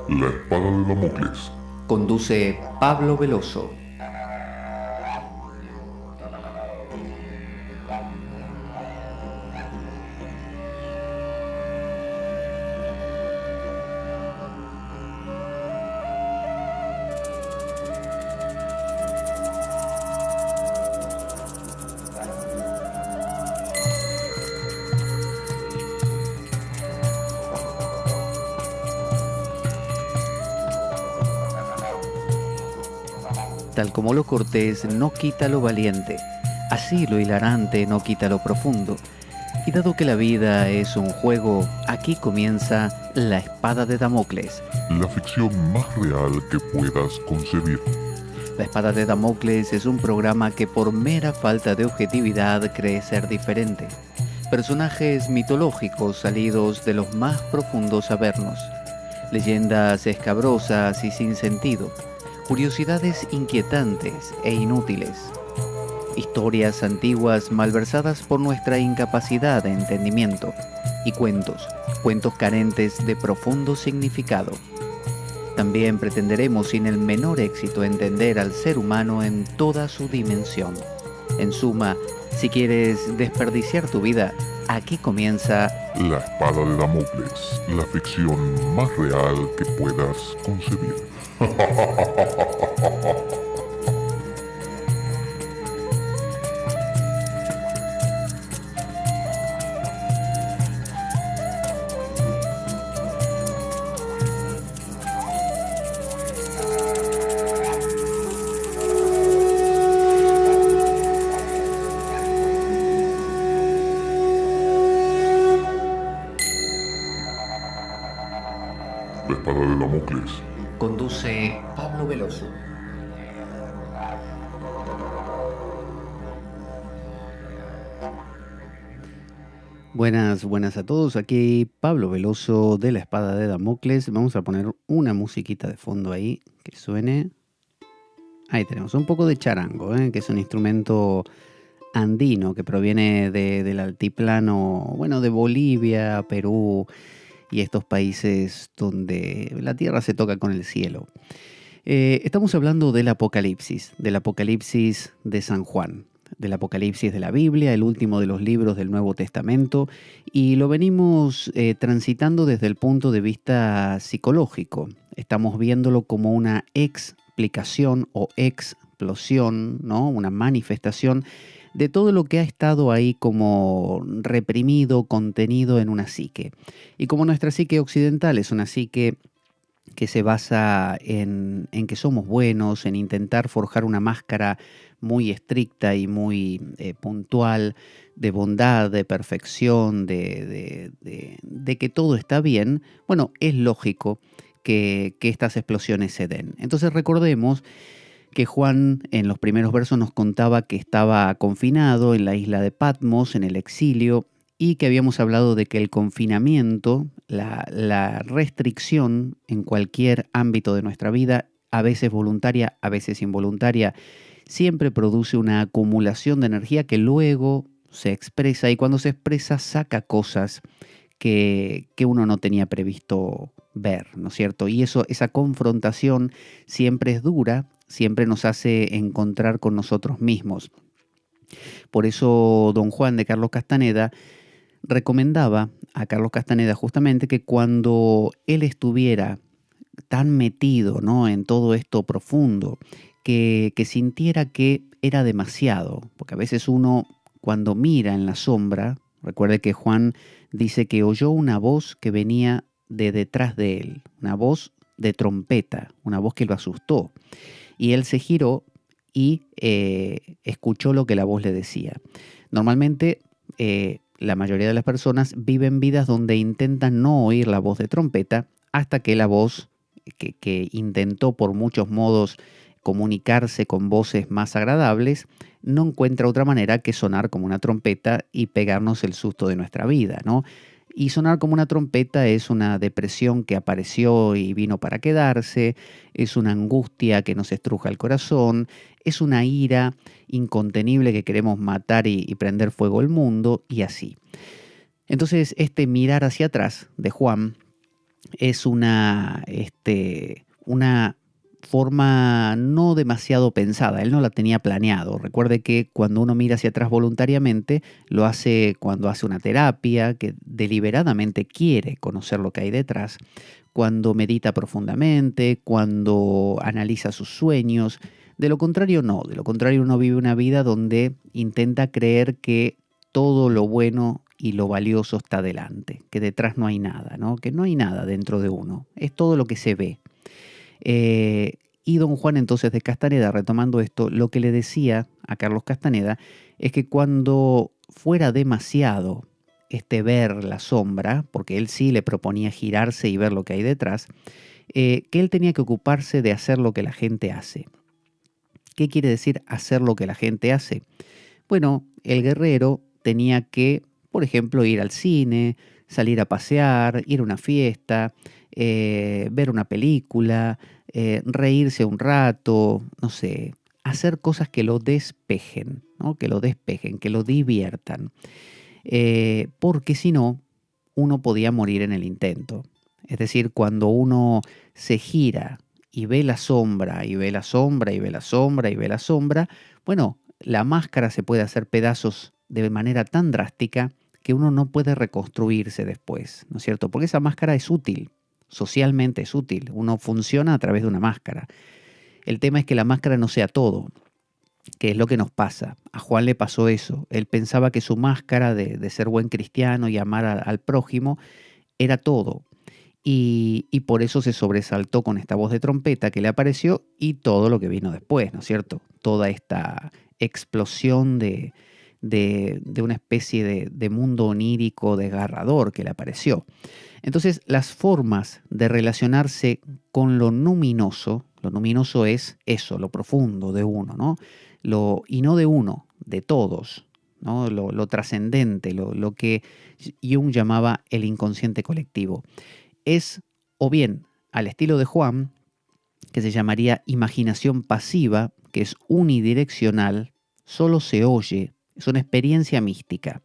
La espada de Damocles. Conduce Pablo Veloso. Tal como lo cortés no quita lo valiente, así lo hilarante no quita lo profundo. Y dado que la vida es un juego, aquí comienza La Espada de Damocles. La ficción más real que puedas concebir. La Espada de Damocles es un programa que por mera falta de objetividad cree ser diferente. Personajes mitológicos salidos de los más profundos avernos. Leyendas escabrosas y sin sentido. Curiosidades inquietantes e inútiles. Historias antiguas malversadas por nuestra incapacidad de entendimiento. Y cuentos carentes de profundo significado. También pretenderemos sin el menor éxito entender al ser humano en toda su dimensión. En suma, si quieres desperdiciar tu vida, aquí comienza La espada de Damocles. La ficción más real que puedas concebir. La espada de Damocles. Conduce Pablo Veloso. Buenas a todos. Aquí Pablo Veloso de La Espada de Damocles. Vamos a poner una musiquita de fondo ahí que suene. Ahí tenemos un poco de charango, que es un instrumento andino que proviene del altiplano, bueno, de Bolivia, Perú y estos países donde la tierra se toca con el cielo. Estamos hablando del Apocalipsis de San Juan, del Apocalipsis de la Biblia, el último de los libros del Nuevo Testamento, y lo venimos transitando desde el punto de vista psicológico. Estamos viéndolo como una explicación o explosión, ¿no? Una manifestación de todo lo que ha estado ahí como reprimido, contenido en una psique. Y como nuestra psique occidental es una psique que se basa en que somos buenos, en intentar forjar una máscara muy estricta y muy puntual de bondad, de perfección, de que todo está bien, bueno, es lógico que estas explosiones se den. Entonces recordemos que Juan en los primeros versos nos contaba que estaba confinado en la isla de Patmos, en el exilio, y que habíamos hablado de que el confinamiento, la restricción en cualquier ámbito de nuestra vida, a veces voluntaria, a veces involuntaria, siempre produce una acumulación de energía que luego se expresa y cuando se expresa saca cosas que uno no tenía previsto ver, ¿no es cierto? Y esa confrontación siempre es dura, siempre nos hace encontrar con nosotros mismos. Por eso don Juan de Carlos Castaneda recomendaba a Carlos Castaneda justamente que cuando él estuviera tan metido, ¿no?, en todo esto profundo, que sintiera que era demasiado, porque a veces uno cuando mira en la sombra, recuerde que Juan dice que oyó una voz que venía de detrás de él, una voz de trompeta, una voz que lo asustó, y él se giró y escuchó lo que la voz le decía. Normalmente la mayoría de las personas viven vidas donde intentan no oír la voz de trompeta hasta que la voz que intentó por muchos modos comunicarse con voces más agradables, no encuentra otra manera que sonar como una trompeta y pegarnos el susto de nuestra vida, ¿no? Y sonar como una trompeta es una depresión que apareció y vino para quedarse, es una angustia que nos estruja el corazón, es una ira incontenible que queremos matar y prender fuego al mundo, y así. Entonces, este mirar hacia atrás de Juan es una forma no demasiado pensada. Él no la tenía planeado. Recuerde que cuando uno mira hacia atrás voluntariamente, lo hace cuando hace una terapia, que deliberadamente quiere conocer lo que hay detrás, cuando medita profundamente, cuando analiza sus sueños. De lo contrario, no. De lo contrario, uno vive una vida donde intenta creer que todo lo bueno y lo valioso está delante, que detrás no hay nada, ¿no? Que no hay nada dentro de uno, es todo lo que se ve. Eh, y don Juan entonces de Castaneda, retomando esto, lo que le decía a Carlos Castaneda es que cuando fuera demasiado ver la sombra, porque él sí le proponía girarse y ver lo que hay detrás, que él tenía que ocuparse de hacer lo que la gente hace. ¿Qué quiere decir hacer lo que la gente hace? Bueno, el guerrero tenía que, por ejemplo, ir al cine, salir a pasear, ir a una fiesta, ver una película, reírse un rato, no sé, hacer cosas que lo despejen, ¿no? Que lo despejen, que lo diviertan. Porque si no, uno podía morir en el intento. Es decir, cuando uno se gira y ve la sombra, y ve la sombra, y ve la sombra, y ve la sombra, bueno, la máscara se puede hacer pedazos de manera tan drástica que uno no puede reconstruirse después, ¿no es cierto? Porque esa máscara es útil, socialmente es útil, uno funciona a través de una máscara. El tema es que la máscara no sea todo, que es lo que nos pasa. A Juan le pasó eso. Él pensaba que su máscara de ser buen cristiano y amar al prójimo era todo. Y por eso se sobresaltó con esta voz de trompeta que le apareció y todo lo que vino después, ¿no es cierto? Toda esta explosión de una especie de mundo onírico desgarrador que le apareció. Entonces, las formas de relacionarse con lo luminoso es eso, lo profundo de uno, ¿no? Y no de uno, de todos, ¿no? Lo trascendente, lo que Jung llamaba el inconsciente colectivo. Es, o bien, al estilo de Juan, que se llamaría imaginación pasiva, que es unidireccional, solo se oye, es una experiencia mística.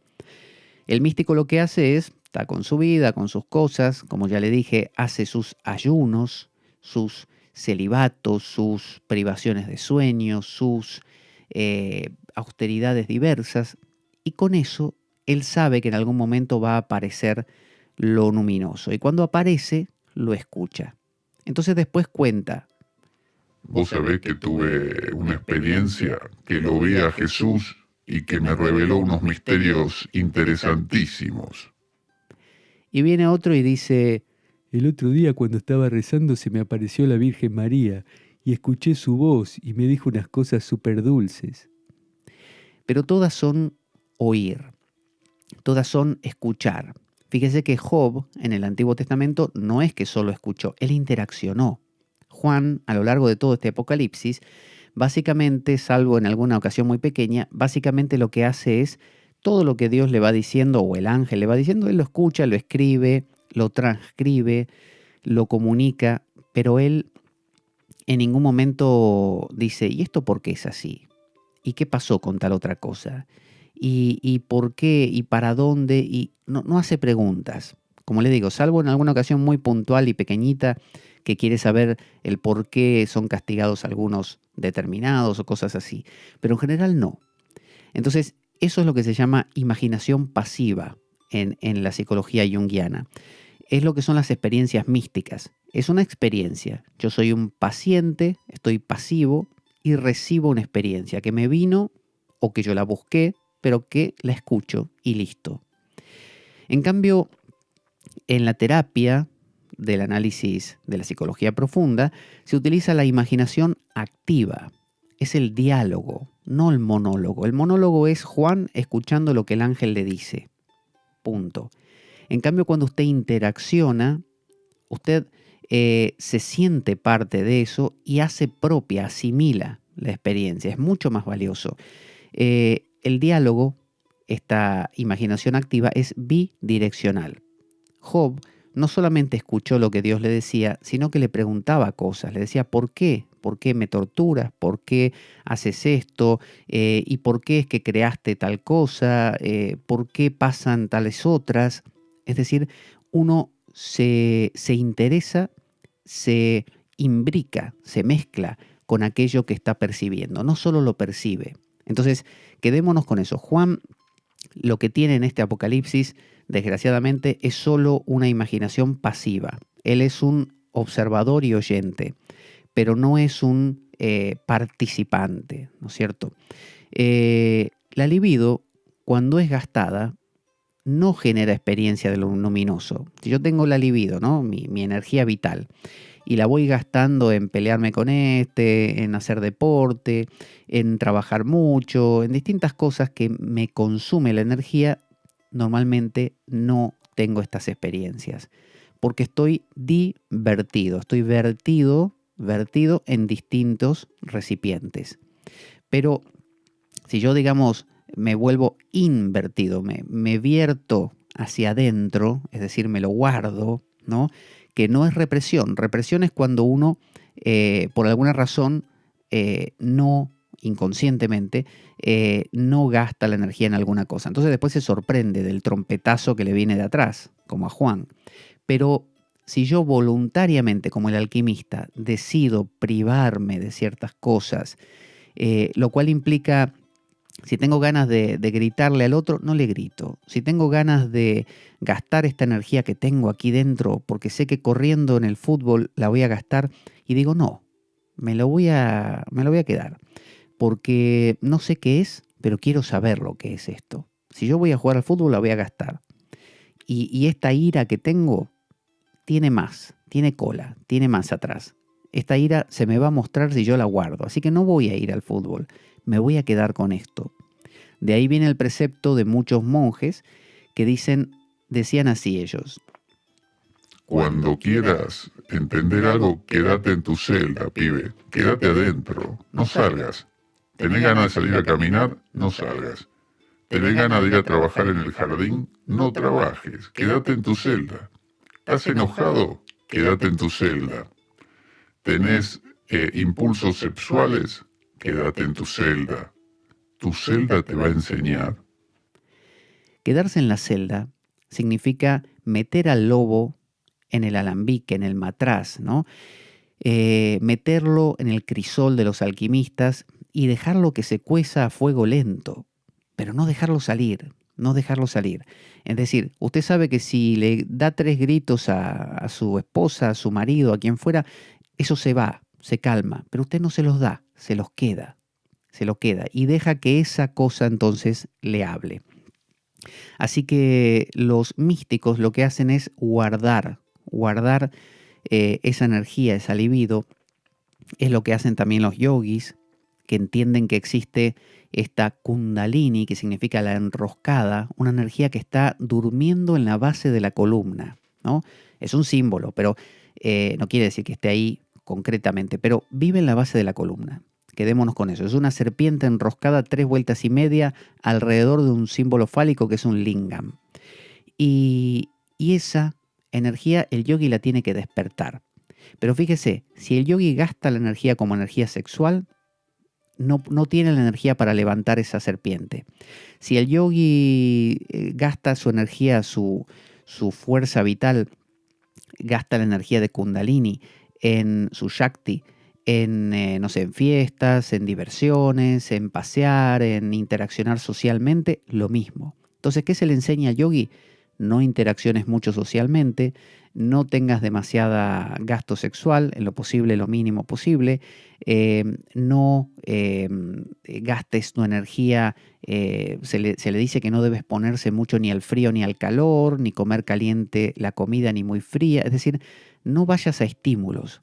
El místico lo que hace es, está con su vida, con sus cosas, como ya le dije, hace sus ayunos, sus celibatos, sus privaciones de sueño, sus austeridades diversas, y con eso él sabe que en algún momento va a aparecer lo luminoso, y cuando aparece, lo escucha. Entonces después cuenta. Vos sabés que tuve una experiencia que lo vi a Jesús y que me reveló unos misterios interesantísimos. Y viene otro y dice, el otro día cuando estaba rezando se me apareció la Virgen María y escuché su voz y me dijo unas cosas súper dulces. Pero todas son oír, todas son escuchar. Fíjese que Job en el Antiguo Testamento no es que solo escuchó, él interaccionó. Juan, a lo largo de todo este Apocalipsis, básicamente, salvo en alguna ocasión muy pequeña, básicamente lo que hace es todo lo que Dios le va diciendo o el ángel le va diciendo, él lo escucha, lo escribe, lo transcribe, lo comunica, pero él en ningún momento dice, ¿y esto por qué es así? ¿Y qué pasó con tal otra cosa? ¿Y por qué? ¿Y para dónde? Y no hace preguntas. Como le digo, salvo en alguna ocasión muy puntual y pequeñita que quiere saber el por qué son castigados algunos determinados o cosas así. Pero en general no. Entonces, eso es lo que se llama imaginación pasiva en la psicología junguiana. Es lo que son las experiencias místicas. Es una experiencia. Yo soy un paciente, estoy pasivo y recibo una experiencia que me vino o que yo la busqué, pero que la escucho y listo. En cambio, en la terapia del análisis de la psicología profunda, se utiliza la imaginación activa. Es el diálogo, no el monólogo. El monólogo es Juan escuchando lo que el ángel le dice. Punto. En cambio, cuando usted interacciona, usted se siente parte de eso y hace propia, asimila la experiencia. Es mucho más valioso. El diálogo, esta imaginación activa, es bidireccional. Job no solamente escuchó lo que Dios le decía, sino que le preguntaba cosas. Le decía, ¿por qué? ¿Por qué me torturas? ¿Por qué haces esto? ¿Y por qué es que creaste tal cosa? ¿Por qué pasan tales otras? Es decir, uno se interesa, se imbrica, se mezcla con aquello que está percibiendo, no solo lo percibe. Entonces, quedémonos con eso. Juan lo que tiene en este Apocalipsis, desgraciadamente, es solo una imaginación pasiva. Él es un observador y oyente, pero no es un participante, ¿no es cierto? La libido, cuando es gastada, no genera experiencia de lo luminoso. Si yo tengo la libido, ¿no? Mi energía vital, y la voy gastando en pelearme con en hacer deporte, en trabajar mucho, en distintas cosas que me consume la energía, normalmente no tengo estas experiencias, porque estoy divertido, estoy vertido en distintos recipientes. Pero si yo, digamos, me vuelvo invertido, me vierto hacia adentro, es decir, me lo guardo, ¿no? Que no es represión. Represión es cuando uno, por alguna razón, no inconscientemente, no gasta la energía en alguna cosa. Entonces después se sorprende del trompetazo que le viene de atrás, como a Juan. Pero si yo voluntariamente, como el alquimista, decido privarme de ciertas cosas, lo cual implica, si tengo ganas de gritarle al otro, no le grito. Si tengo ganas de gastar esta energía que tengo aquí dentro, porque sé que corriendo en el fútbol la voy a gastar, y digo, no, me lo voy a quedar. Porque no sé qué es, pero quiero saber lo que es esto. Si yo voy a jugar al fútbol, la voy a gastar. Y esta ira que tengo tiene más, tiene cola, tiene más atrás. Esta ira se me va a mostrar si yo la guardo, así que no voy a ir al fútbol, me voy a quedar con esto. De ahí viene el precepto de muchos monjes que decían así ellos. Cuando quieras entender algo, quédate en tu celda, pibe. Quédate adentro, no salgas. ¿Tenés ganas de salir a caminar? No salgas. ¿Tenés ganas de ir a trabajar en el jardín? No trabajes, quédate en tu celda. ¿Estás enojado? Quédate en tu celda. ¿Tenés impulsos sexuales? Quédate en tu celda. Tu celda te va a enseñar. Quedarse en la celda significa meter al lobo en el alambique, en el matraz, ¿no? Meterlo en el crisol de los alquimistas y dejarlo que se cueza a fuego lento, pero no dejarlo salir, no dejarlo salir. Es decir, usted sabe que si le da 3 gritos a su esposa, a su marido, a quien fuera, eso se va, se calma, pero usted no se los da, se lo queda y deja que esa cosa entonces le hable. Así que los místicos lo que hacen es guardar esa energía, esa libido. Es lo que hacen también los yogis, que entienden que existe esta kundalini, que significa la enroscada, una energía que está durmiendo en la base de la columna, ¿no? Es un símbolo, pero no quiere decir que esté ahí concretamente, pero vive en la base de la columna. Quedémonos con eso. Es una serpiente enroscada 3 vueltas y media alrededor de un símbolo fálico que es un lingam. Y esa energía el yogi la tiene que despertar. Pero fíjese, si el yogi gasta la energía como energía sexual, no tiene la energía para levantar esa serpiente. Si el yogi gasta su energía, su fuerza vital, gasta la energía de Kundalini en su Shakti, no sé, en fiestas, en diversiones, en pasear, en interaccionar socialmente, lo mismo. Entonces, ¿qué se le enseña al yogi? No interacciones mucho socialmente, no tengas demasiada gasto sexual, en lo posible, lo mínimo posible, no gastes tu energía, se le dice que no debes ponerse mucho ni al frío ni al calor, ni comer caliente la comida ni muy fría, es decir, no vayas a estímulos,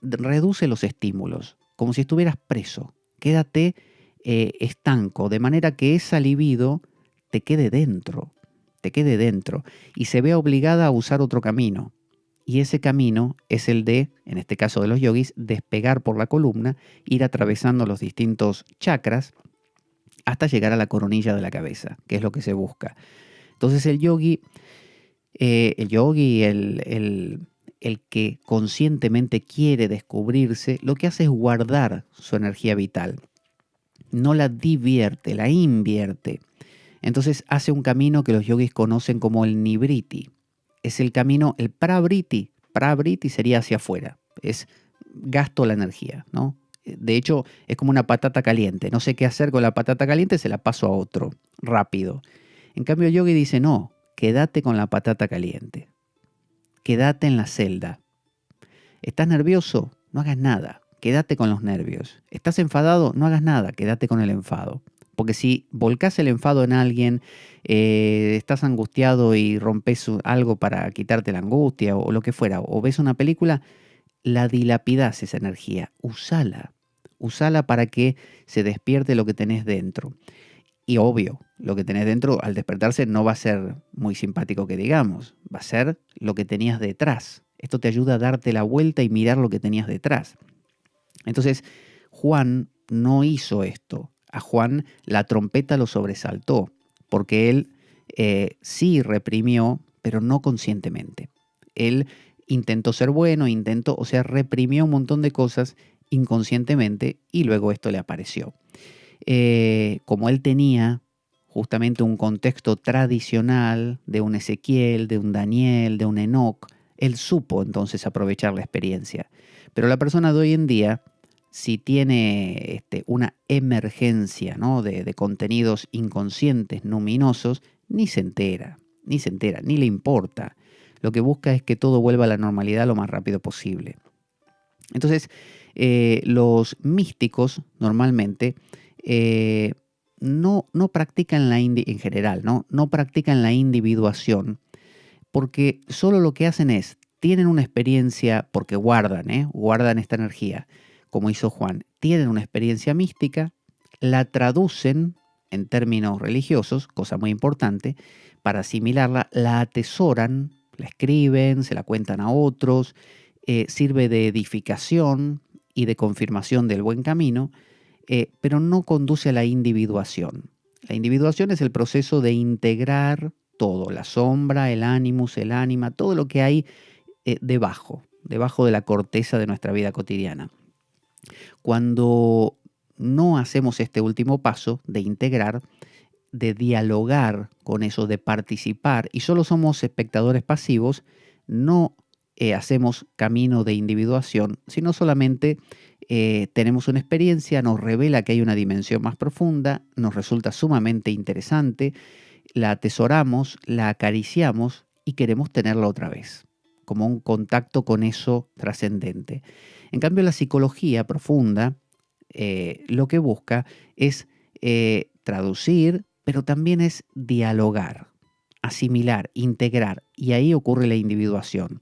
reduce los estímulos, como si estuvieras preso, quédate estanco, de manera que esa libido te quede dentro y se vea obligada a usar otro camino. Y ese camino es el de, en este caso de los yogis, despegar por la columna, ir atravesando los distintos chakras hasta llegar a la coronilla de la cabeza, que es lo que se busca. Entonces el el que conscientemente quiere descubrirse, lo que hace es guardar su energía vital. No la divierte, la invierte. Entonces hace un camino que los yogis conocen como el nibriti, es el camino, el pravriti. Pravriti sería hacia afuera, es gasto la energía, ¿no? De hecho, es como una patata caliente. No sé qué hacer con la patata caliente, se la paso a otro, rápido. En cambio, el yogi dice, no, quédate con la patata caliente. Quédate en la celda. ¿Estás nervioso? No hagas nada. Quédate con los nervios. ¿Estás enfadado? No hagas nada. Quédate con el enfado. Porque si volcás el enfado en alguien, estás angustiado y rompes algo para quitarte la angustia o lo que fuera, o ves una película, la dilapidás esa energía. Usala. Usala para que se despierte lo que tenés dentro. Y obvio, lo que tenés dentro al despertarse no va a ser muy simpático que digamos, va a ser lo que tenías detrás. Esto te ayuda a darte la vuelta y mirar lo que tenías detrás. Entonces, Juan no hizo esto. A Juan la trompeta lo sobresaltó, porque él sí reprimió, pero no conscientemente. Él intentó ser bueno, o sea, reprimió un montón de cosas inconscientemente y luego esto le apareció. Como él tenía justamente un contexto tradicional de un Ezequiel, de un Daniel, de un Enoc, él supo entonces aprovechar la experiencia. Pero la persona de hoy en día, si tiene una emergencia, ¿no?, de contenidos inconscientes, luminosos, ni se entera, ni le importa. Lo que busca es que todo vuelva a la normalidad lo más rápido posible. Entonces, los místicos normalmente no practican en general, no practican la individuación, porque solo lo que hacen es, tienen una experiencia, porque guardan esta energía, como hizo Juan, tienen una experiencia mística, la traducen en términos religiosos, cosa muy importante, para asimilarla, la atesoran, la escriben, se la cuentan a otros, sirve de edificación y de confirmación del buen camino, pero no conduce a la individuación. La individuación es el proceso de integrar todo, la sombra, el ánimus, el ánima, todo lo que hay debajo de la corteza de nuestra vida cotidiana. Cuando no hacemos este último paso de integrar, de dialogar con eso, de participar, y solo somos espectadores pasivos, no hacemos camino de individuación, sino solamente tenemos una experiencia, nos revela que hay una dimensión más profunda, nos resulta sumamente interesante, la atesoramos, la acariciamos y queremos tenerla otra vez, como un contacto con eso trascendente. En cambio, la psicología profunda lo que busca es traducir, pero también es dialogar, asimilar, integrar, y ahí ocurre la individuación.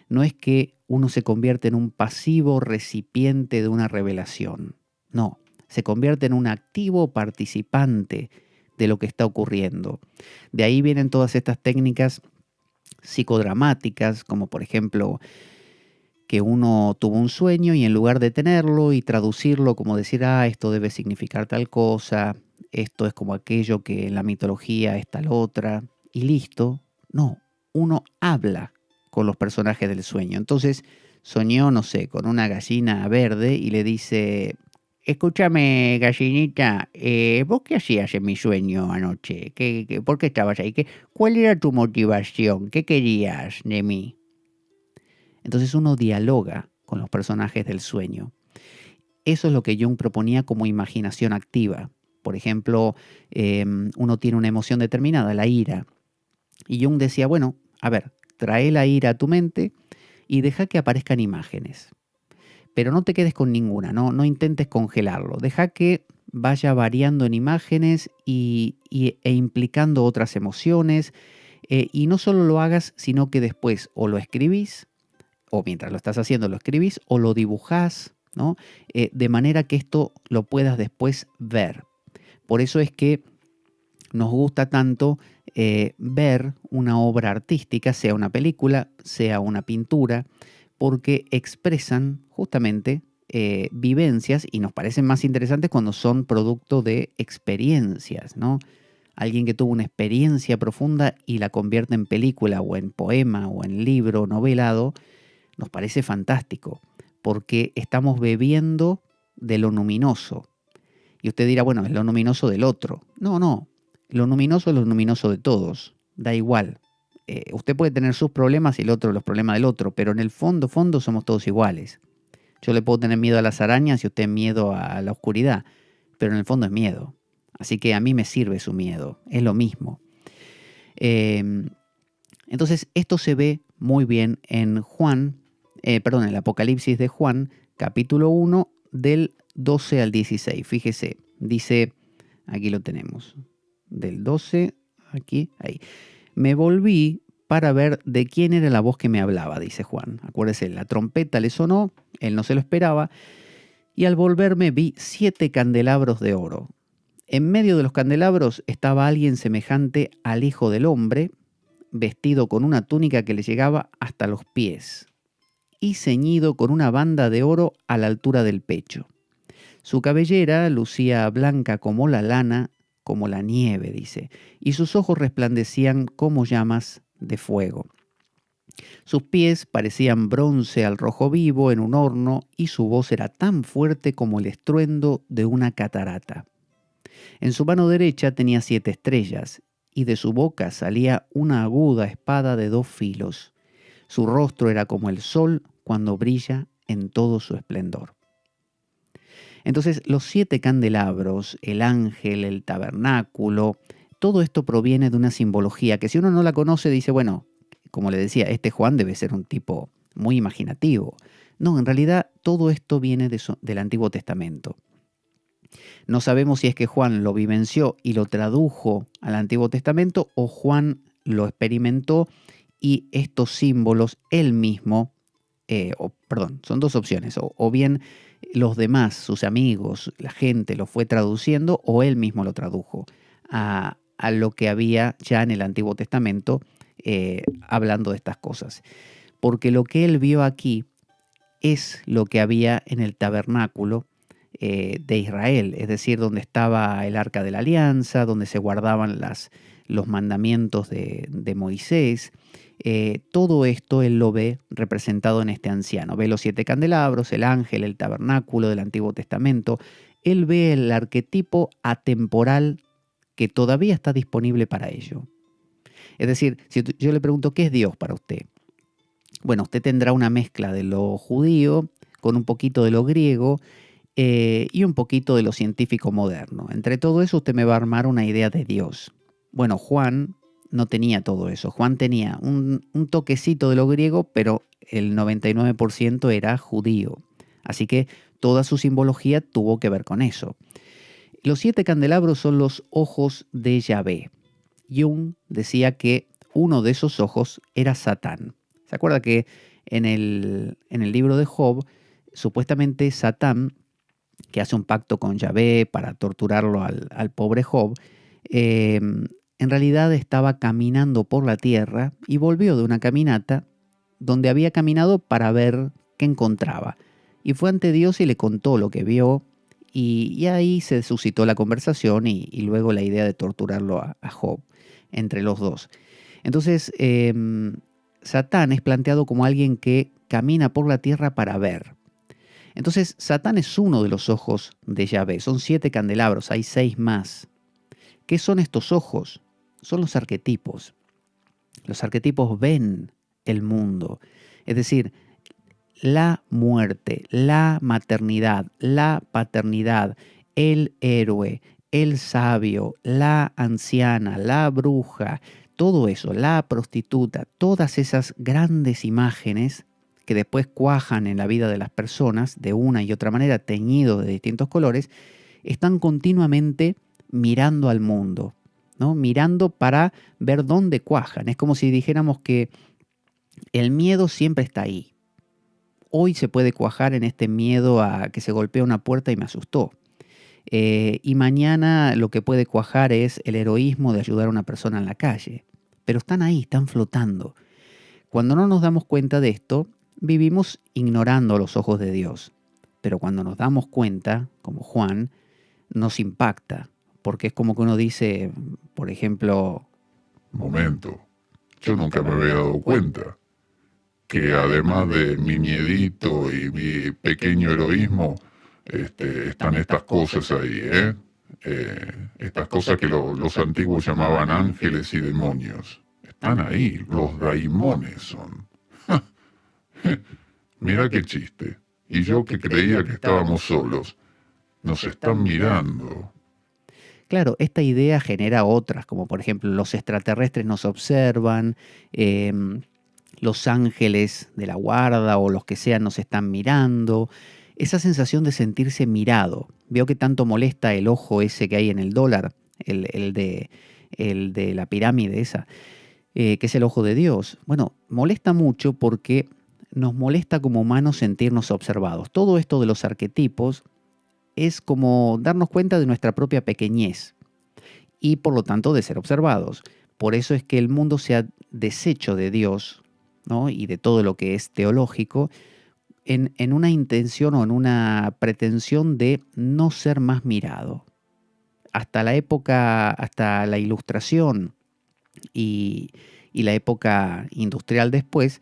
No es que uno se convierte en un pasivo recipiente de una revelación, no, se convierte en un activo participante de lo que está ocurriendo. De ahí vienen todas estas técnicas psicodramáticas, como por ejemplo que uno tuvo un sueño y en lugar de tenerlo y traducirlo como decir, esto debe significar tal cosa, esto es como aquello que en la mitología es tal otra, y listo. No, uno habla con los personajes del sueño. Entonces soñó, no sé, con una gallina verde y le dice, escúchame, gallinita, ¿vos qué hacías en mi sueño anoche? ¿Por qué estabas ahí? ¿Cuál era tu motivación? ¿Qué querías de mí? Entonces uno dialoga con los personajes del sueño. Eso es lo que Jung proponía como imaginación activa. Por ejemplo, uno tiene una emoción determinada, la ira. Y Jung decía, bueno, a ver, trae la ira a tu mente y deja que aparezcan imágenes. Pero no te quedes con ninguna, no intentes congelarlo. Deja que vaya variando en imágenes e implicando otras emociones. Y no solo lo hagas, sino que después o lo escribís, o mientras lo estás haciendo lo escribís, o lo dibujás, ¿no? De manera que esto lo puedas después ver. Por eso es que nos gusta tanto ver una obra artística, sea una película, sea una pintura, porque expresan justamente vivencias y nos parecen más interesantes cuando son producto de experiencias, ¿no? Alguien que tuvo una experiencia profunda y la convierte en película o en poema o en libro novelado, nos parece fantástico, porque estamos bebiendo de lo luminoso. Y usted dirá, bueno, es lo luminoso del otro. No, lo luminoso es lo luminoso de todos, da igual. usted puede tener sus problemas y el otro los problemas del otro, pero en el fondo, fondo somos todos iguales. Yo le puedo tener miedo a las arañas y usted miedo a la oscuridad, pero en el fondo es miedo. Así que a mí me sirve su miedo, es lo mismo. Entonces esto se ve muy bien en en el Apocalipsis de Juan, capítulo 1, del 12 al 16. Fíjese, dice, aquí lo tenemos, del 12, aquí, ahí. Me volví para ver de quién era la voz que me hablaba, dice Juan. Acuérdese, la trompeta le sonó, él no se lo esperaba, y al volverme vi 7 candelabros de oro. En medio de los candelabros estaba alguien semejante al Hijo del Hombre, vestido con una túnica que le llegaba hasta los pies, y ceñido con una banda de oro a la altura del pecho. Su cabellera lucía blanca como la lana, como la nieve, dice, y sus ojos resplandecían como llamas de fuego. Sus pies parecían bronce al rojo vivo en un horno, y su voz era tan fuerte como el estruendo de una catarata. En su mano derecha tenía 7 estrellas, y de su boca salía una aguda espada de 2 filos. Su rostro era como el sol cuando brilla en todo su esplendor. Entonces, los 7 candelabros, el ángel, el tabernáculo, todo esto proviene de una simbología que si uno no la conoce dice, bueno, como le decía, este Juan debe ser un tipo muy imaginativo. No, en realidad todo esto viene del Antiguo Testamento. No sabemos si es que Juan lo vivenció y lo tradujo al Antiguo Testamento o Juan lo experimentó y estos símbolos él mismo, son 2 opciones, o bien los demás, sus amigos, la gente lo fue traduciendo o él mismo lo tradujo a lo que había ya en el Antiguo Testamento hablando de estas cosas. Porque lo que él vio aquí es lo que había en el tabernáculo de Israel, es decir, donde estaba el Arca de la Alianza, donde se guardaban los mandamientos de Moisés. Todo esto él lo ve representado en este anciano. Ve los 7 candelabros, el ángel, el tabernáculo del Antiguo Testamento. Él ve el arquetipo atemporal que todavía está disponible para ello. Es decir, si yo le pregunto, ¿qué es Dios para usted? Bueno, usted tendrá una mezcla de lo judío con un poquito de lo griego y un poquito de lo científico moderno. Entre todo eso usted me va a armar una idea de Dios. Bueno, Juan no tenía todo eso. Juan tenía un toquecito de lo griego, pero el 99% era judío. Así que toda su simbología tuvo que ver con eso. Los 7 candelabros son los ojos de Yahvé. Jung decía que uno de esos ojos era Satán. ¿Se acuerda que en el libro de Job, supuestamente Satán, que hace un pacto con Yahvé para torturarlo al pobre Job, en realidad estaba caminando por la tierra y volvió de una caminata donde había caminado para ver qué encontraba. Y fue ante Dios y le contó lo que vio y ahí se suscitó la conversación y luego la idea de torturarlo a Job, entre los dos. Entonces, Satán es planteado como alguien que camina por la tierra para ver. Entonces, Satán es uno de los ojos de Yahvé. Son 7 candelabros, hay 6 más. ¿Qué son estos ojos? Son los arquetipos. Los arquetipos ven el mundo. Es decir, la muerte, la maternidad, la paternidad, el héroe, el sabio, la anciana, la bruja, todo eso, la prostituta, todas esas grandes imágenes que después cuajan en la vida de las personas de una y otra manera, teñidos de distintos colores, están continuamente mirando al mundo, ¿no? Mirando para ver dónde cuajan. Es como si dijéramos que el miedo siempre está ahí. Hoy se puede cuajar en este miedo a que se golpea una puerta y me asustó. Y mañana lo que puede cuajar es el heroísmo de ayudar a una persona en la calle. Pero están ahí, están flotando. Cuando no nos damos cuenta de esto, vivimos ignorando los ojos de Dios. Pero cuando nos damos cuenta, como Juan, nos impacta. Porque es como que uno dice, por ejemplo... Momento, yo nunca me había dado cuenta que además de mi miedito y mi pequeño heroísmo, están estas cosas ahí, estas cosas que los antiguos llamaban ángeles y demonios. están ahí, los daimones son. Mira qué chiste. Y yo que creía que estábamos solos, nos están mirando. Claro, esta idea genera otras, como por ejemplo los extraterrestres nos observan, los ángeles de la guarda o los que sean nos están mirando. Esa sensación de sentirse mirado. Veo que tanto molesta el ojo ese que hay en el dólar, el de la pirámide esa, que es el ojo de Dios. Bueno, molesta mucho porque nos molesta como humanos sentirnos observados. Todo esto de los arquetipos es como darnos cuenta de nuestra propia pequeñez y por lo tanto de ser observados. Por eso es que el mundo se ha deshecho de Dios, ¿no? Y de todo lo que es teológico en una intención o en una pretensión de no ser más mirado. Hasta la época, hasta la Ilustración y, y la época industrial después,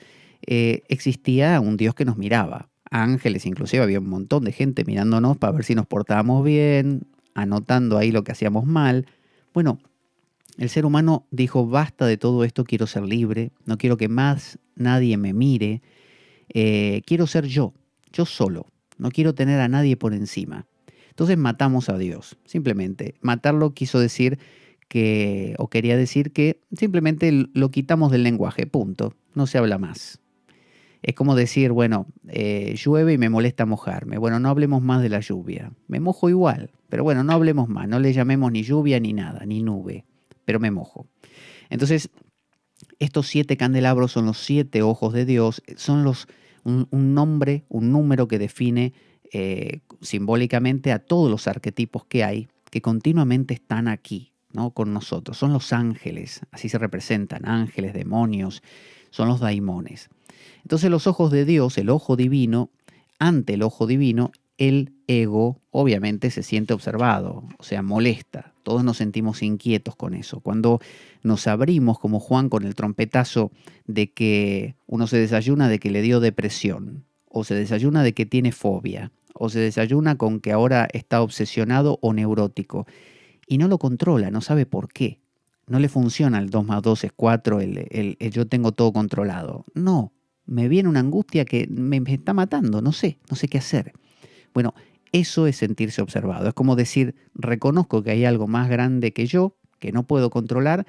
existía un Dios que nos miraba. Ángeles, inclusive había un montón de gente mirándonos para ver si nos portábamos bien, anotando ahí lo que hacíamos mal. Bueno, el ser humano dijo, basta de todo esto, quiero ser libre, no quiero que más nadie me mire, quiero ser yo solo, no quiero tener a nadie por encima. Entonces matamos a Dios, simplemente. Matarlo quiso decir que, o quería decir que simplemente lo quitamos del lenguaje, punto, no se habla más. Es como decir, bueno, llueve y me molesta mojarme. Bueno, no hablemos más de la lluvia. Me mojo igual, pero bueno, no hablemos más. No le llamemos ni lluvia ni nada, ni nube, pero me mojo. Entonces, estos 7 candelabros son los 7 ojos de Dios, son un nombre, un número que define simbólicamente a todos los arquetipos que hay, que continuamente están aquí, ¿no? Con nosotros. Son los ángeles, así se representan, ángeles, demonios, son los daimones. Entonces los ojos de Dios, el ojo divino, ante el ojo divino, el ego obviamente se siente observado, o sea, molesta. Todos nos sentimos inquietos con eso. Cuando nos abrimos, como Juan con el trompetazo, de que uno se desayuna de que le dio depresión, o se desayuna de que tiene fobia, o se desayuna con que ahora está obsesionado o neurótico, y no lo controla, no sabe por qué. No le funciona el 2 más 2 es 4, el yo tengo todo controlado. No, me viene una angustia que me está matando, no sé qué hacer. Bueno, eso es sentirse observado. Es como decir, reconozco que hay algo más grande que yo, que no puedo controlar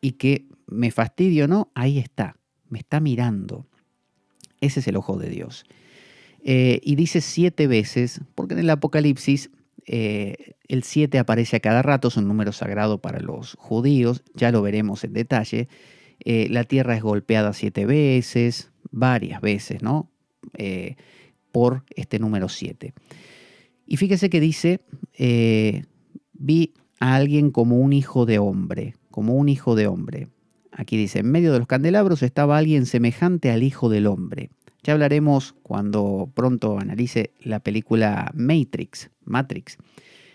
y que me fastidio o no, ahí está, me está mirando. Ese es el ojo de Dios. Y dice 7 veces, porque en el Apocalipsis el 7 aparece a cada rato, es un número sagrado para los judíos, ya lo veremos en detalle. La tierra es golpeada 7 veces, varias veces, ¿no? Por este número 7. Y fíjese que dice, vi a alguien como un hijo de hombre, como un hijo de hombre. Aquí dice, en medio de los candelabros estaba alguien semejante al hijo del hombre. Ya hablaremos cuando pronto analice la película Matrix,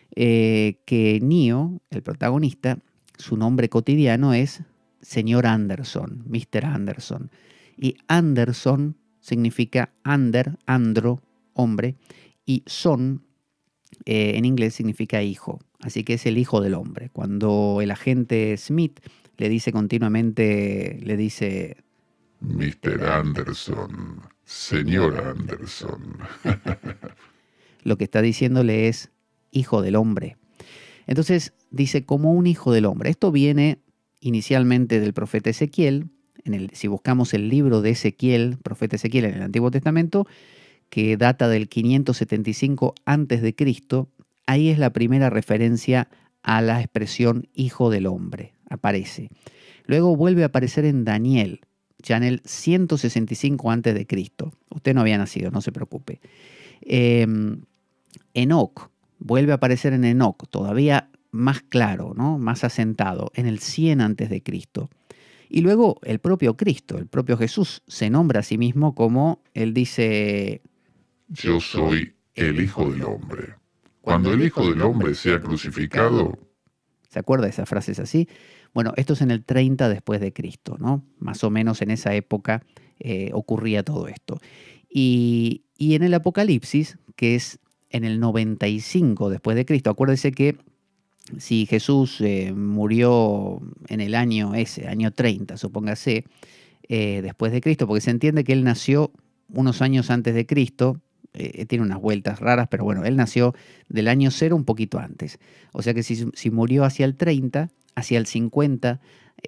que Neo, el protagonista, su nombre cotidiano es señor Anderson, Mr. Anderson. Y Anderson significa andro, hombre, y son en inglés significa hijo. Así que es el hijo del hombre. Cuando el agente Smith le dice continuamente, le dice... Mr. Anderson, señor Anderson. Lo que está diciéndole es hijo del hombre. Entonces dice como un hijo del hombre. Esto viene inicialmente del profeta Ezequiel. Si buscamos el libro de Ezequiel, profeta Ezequiel en el Antiguo Testamento, que data del 575 a.C., ahí es la primera referencia a la expresión hijo del hombre. Aparece. Luego vuelve a aparecer en Daniel, ya en el 165 a.C. Usted no había nacido, no se preocupe. Enoc, vuelve a aparecer en Enoc, todavía más claro, ¿no? Más asentado, en el 100 a.C. Y luego el propio Cristo, el propio Jesús, se nombra a sí mismo como, él dice... Yo soy el Hijo del Hombre. Cuando el Hijo del Hombre sea crucificado... ¿Se acuerda de esas frases así? Bueno, esto es en el 30 después de Cristo, ¿no? Más o menos en esa época ocurría todo esto. Y en el Apocalipsis, que es en el 95 después de Cristo, acuérdese que si Jesús murió en el año ese, año 30, supóngase, después de Cristo, porque se entiende que él nació unos años antes de Cristo, tiene unas vueltas raras, pero bueno, él nació del año 0 un poquito antes. O sea que si murió hacia el 30, hacia el 50,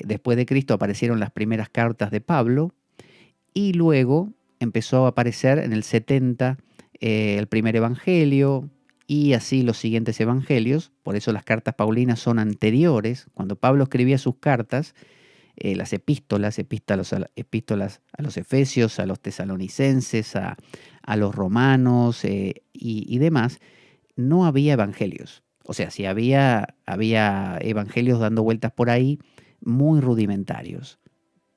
después de Cristo aparecieron las primeras cartas de Pablo, y luego empezó a aparecer en el 70 el primer evangelio y así los siguientes evangelios. Por eso las cartas paulinas son anteriores. Cuando Pablo escribía sus cartas, las epístolas a los efesios, a los tesalonicenses, a los romanos y demás, no había evangelios. O sea, sí había evangelios dando vueltas por ahí, muy rudimentarios.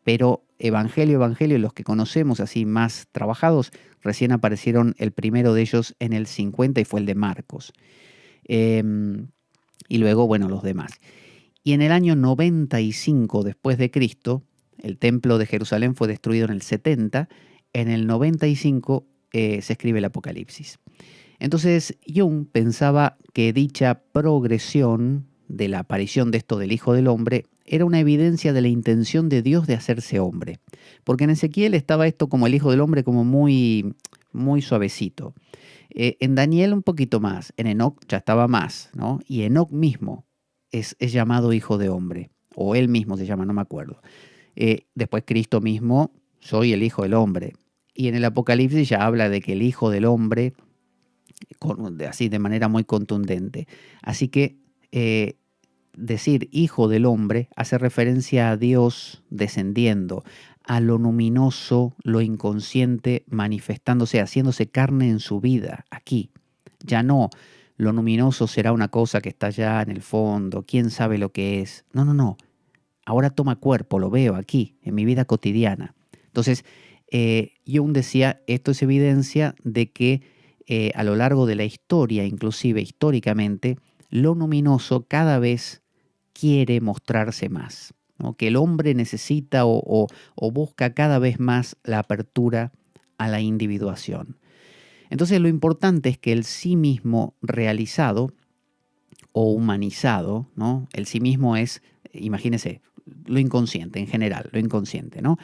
Pero evangelio, los que conocemos así más trabajados, recién aparecieron el primero de ellos en el 50 y fue el de Marcos. Y luego, bueno, los demás. Y en el año 95 después de Cristo, el templo de Jerusalén fue destruido en el 70, en el 95 se escribe el Apocalipsis. Entonces Jung pensaba que dicha progresión de la aparición de esto del Hijo del Hombre era una evidencia de la intención de Dios de hacerse hombre. Porque en Ezequiel estaba esto como el Hijo del Hombre como muy, muy suavecito. En Daniel un poquito más, en Enoc ya estaba más, ¿no? Y Enoc mismo es llamado Hijo de Hombre, o él mismo se llama, no me acuerdo. Después Cristo mismo, soy el Hijo del Hombre. Y en el Apocalipsis ya habla de que el Hijo del Hombre, así de manera muy contundente. Así que decir Hijo del Hombre hace referencia a Dios descendiendo, a lo luminoso, lo inconsciente manifestándose, haciéndose carne en su vida, aquí. Ya no, lo luminoso será una cosa que está allá en el fondo, quién sabe lo que es. No, no, no. Ahora toma cuerpo, lo veo aquí, en mi vida cotidiana. Entonces, Jung decía, esto es evidencia de que a lo largo de la historia, inclusive históricamente, lo luminoso cada vez quiere mostrarse más, ¿no? Que el hombre necesita o busca cada vez más la apertura a la individuación. Entonces lo importante es que el sí mismo realizado o humanizado, ¿no? El sí mismo es, imagínese, lo inconsciente en general, lo inconsciente, ¿no?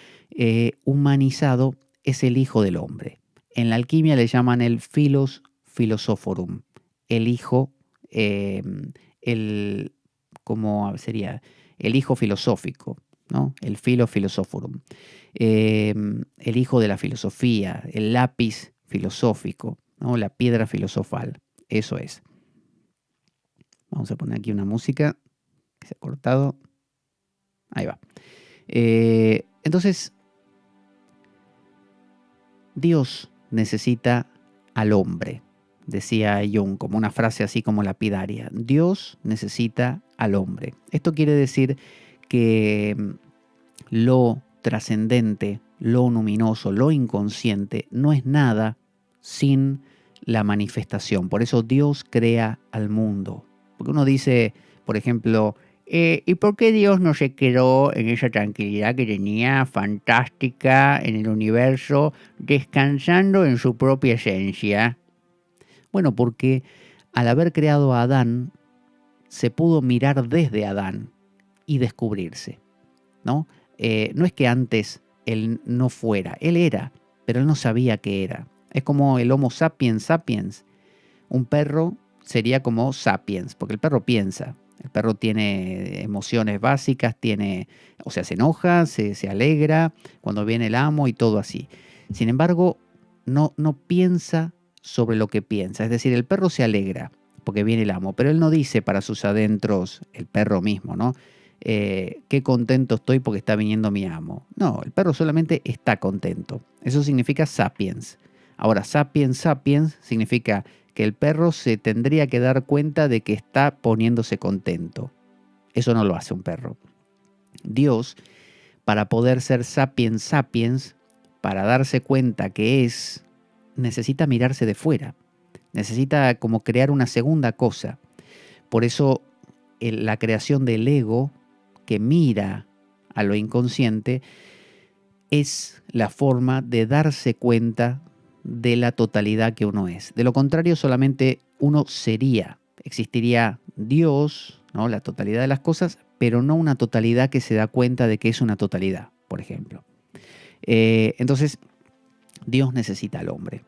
Humanizado es el hijo del hombre. En la alquimia le llaman el philos philosophorum, el hijo, el, ¿cómo sería? El hijo filosófico, ¿no? El philo philosophorum. El hijo de la filosofía, el lápiz filosófico, ¿no? La piedra filosofal, eso es. Vamos a poner aquí una música que se ha cortado. Ahí va. Entonces, Dios necesita al hombre, decía Jung, como una frase así como lapidaria. Dios necesita al hombre. Esto quiere decir que lo trascendente, lo luminoso, lo inconsciente, no es nada sin la manifestación. Por eso Dios crea al mundo. Porque uno dice, por ejemplo, ¿y por qué Dios no se quedó en esa tranquilidad que tenía fantástica en el universo, descansando en su propia esencia? Bueno, porque al haber creado a Adán, se pudo mirar desde Adán y descubrirse, ¿no? No es que antes él no fuera, él era, pero él no sabía qué era. Es como el Homo sapiens sapiens. Un perro sería como sapiens, porque el perro piensa. El perro tiene emociones básicas, o sea, se enoja, se alegra cuando viene el amo y todo así. Sin embargo, no piensa sobre lo que piensa. Es decir, el perro se alegra porque viene el amo, pero él no dice para sus adentros, el perro mismo, ¿no? Qué contento estoy porque está viniendo mi amo. No, el perro solamente está contento. Eso significa sapiens. Ahora, sapiens sapiens significa que el perro se tendría que dar cuenta de que está poniéndose contento. Eso no lo hace un perro. Dios, para poder ser sapiens sapiens, para darse cuenta que es, necesita mirarse de fuera. Necesita como crear una segunda cosa. Por eso la creación del ego, que mira a lo inconsciente, es la forma de darse cuenta de la totalidad que uno es. De lo contrario, solamente uno sería. Existiría Dios, ¿no? La totalidad de las cosas, pero no una totalidad que se da cuenta de que es una totalidad, por ejemplo. Entonces, Dios necesita al hombre.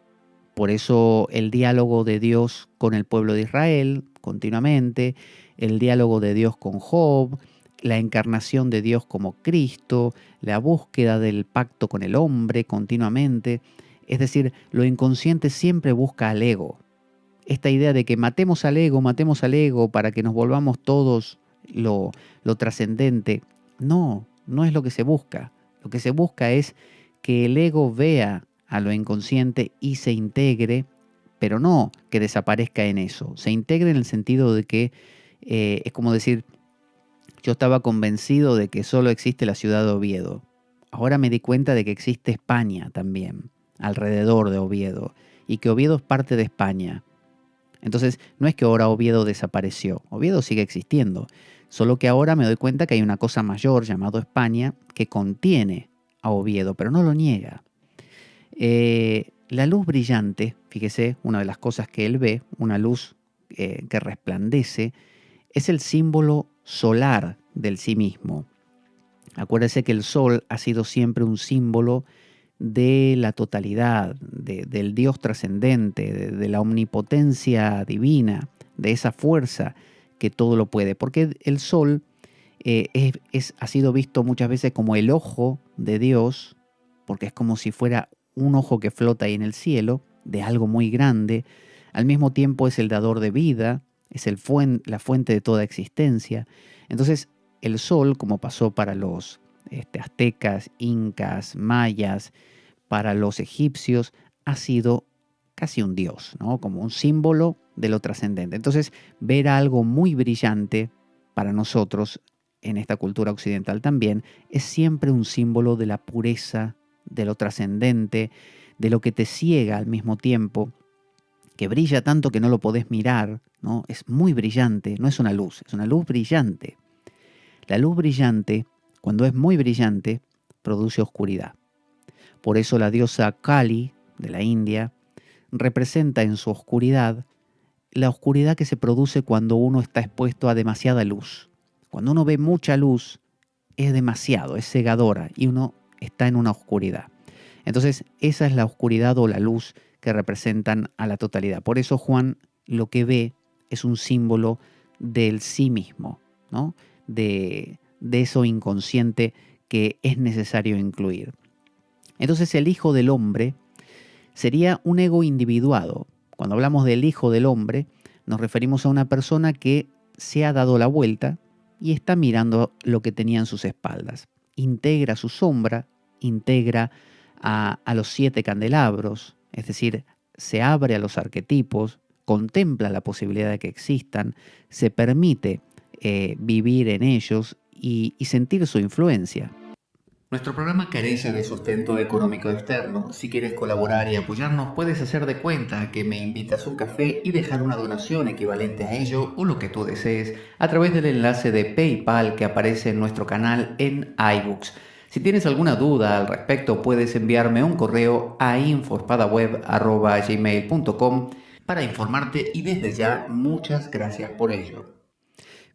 Por eso el diálogo de Dios con el pueblo de Israel continuamente, el diálogo de Dios con Job, la encarnación de Dios como Cristo, la búsqueda del pacto con el hombre continuamente. Es decir, lo inconsciente siempre busca al ego. Esta idea de que matemos al ego para que nos volvamos todos lo trascendente. No, no es lo que se busca. Lo que se busca es que el ego vea a lo inconsciente y se integre, pero no que desaparezca en eso. Se integre en el sentido de que es como decir, yo estaba convencido de que solo existe la ciudad de Oviedo. Ahora me di cuenta de que existe España también, alrededor de Oviedo, y que Oviedo es parte de España. Entonces, no es que ahora Oviedo desapareció, Oviedo sigue existiendo, solo que ahora me doy cuenta que hay una cosa mayor llamada España que contiene a Oviedo, pero no lo niega. La luz brillante, fíjese, una de las cosas que él ve, una luz que resplandece, es el símbolo solar del sí mismo. Acuérdese que el sol ha sido siempre un símbolo de la totalidad, del Dios trascendente, de la omnipotencia divina, de esa fuerza que todo lo puede. Porque el sol ha sido visto muchas veces como el ojo de Dios, porque es como si fuera un ojo que flota ahí en el cielo, de algo muy grande. Al mismo tiempo es el dador de vida, es la fuente de toda existencia. Entonces, el sol, como pasó para los aztecas, incas, mayas, para los egipcios, ha sido casi un dios, ¿no? Como un símbolo de lo trascendente. Entonces, ver algo muy brillante para nosotros, en esta cultura occidental también, es siempre un símbolo de la pureza, de lo trascendente, de lo que te ciega al mismo tiempo, que brilla tanto que no lo podés mirar, ¿no? Es muy brillante, no es una luz brillante. La luz brillante, cuando es muy brillante, produce oscuridad. Por eso la diosa Kali, de la India, representa en su oscuridad la oscuridad que se produce cuando uno está expuesto a demasiada luz. Cuando uno ve mucha luz, es demasiado, es cegadora y uno está en una oscuridad. Entonces, esa es la oscuridad o la luz que representan a la totalidad. Por eso Juan lo que ve es un símbolo del sí mismo, ¿no? De eso inconsciente que es necesario incluir. Entonces el Hijo del Hombre sería un ego individuado. Cuando hablamos del Hijo del Hombre, nos referimos a una persona que se ha dado la vuelta y está mirando lo que tenía en sus espaldas. Integra su sombra, integra a los 7 candelabros, es decir, se abre a los arquetipos, contempla la posibilidad de que existan, se permite vivir en ellos y sentir su influencia. Nuestro programa carece de sustento económico externo. Si quieres colaborar y apoyarnos, puedes hacer de cuenta que me invitas a un café y dejar una donación equivalente a ello o lo que tú desees a través del enlace de PayPal que aparece en nuestro canal en iBooks. Si tienes alguna duda al respecto, puedes enviarme un correo a infoespadaweb@gmail.com para informarte y desde ya muchas gracias por ello.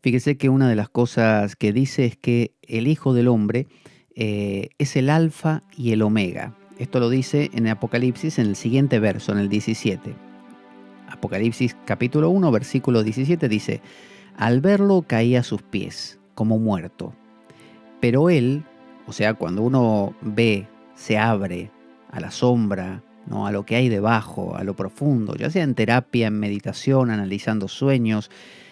Fíjese que una de las cosas que dice es que el Hijo del Hombre es el alfa y el omega. Esto lo dice en Apocalipsis en el siguiente verso, en el 17. Apocalipsis capítulo 1, versículo 17 dice, al verlo caí a sus pies, como muerto. Pero él, o sea, cuando uno ve, se abre a la sombra, ¿no? A lo que hay debajo, a lo profundo, ya sea en terapia, en meditación, analizando sueños,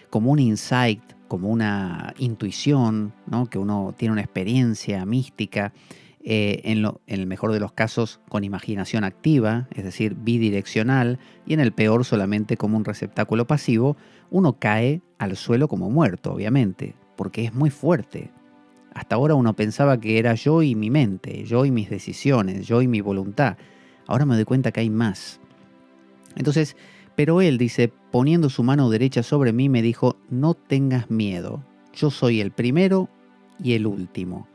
como un insight, como una intuición, ¿no? Que uno tiene una experiencia mística, en el mejor de los casos con imaginación activa, es decir, bidireccional, y en el peor solamente como un receptáculo pasivo, uno cae al suelo como muerto, obviamente, porque es muy fuerte. Hasta ahora uno pensaba que era yo y mi mente, yo y mis decisiones, yo y mi voluntad. Ahora me doy cuenta que hay más. Entonces, pero él dice, poniendo su mano derecha sobre mí, me dijo, no tengas miedo, yo soy el primero y el último.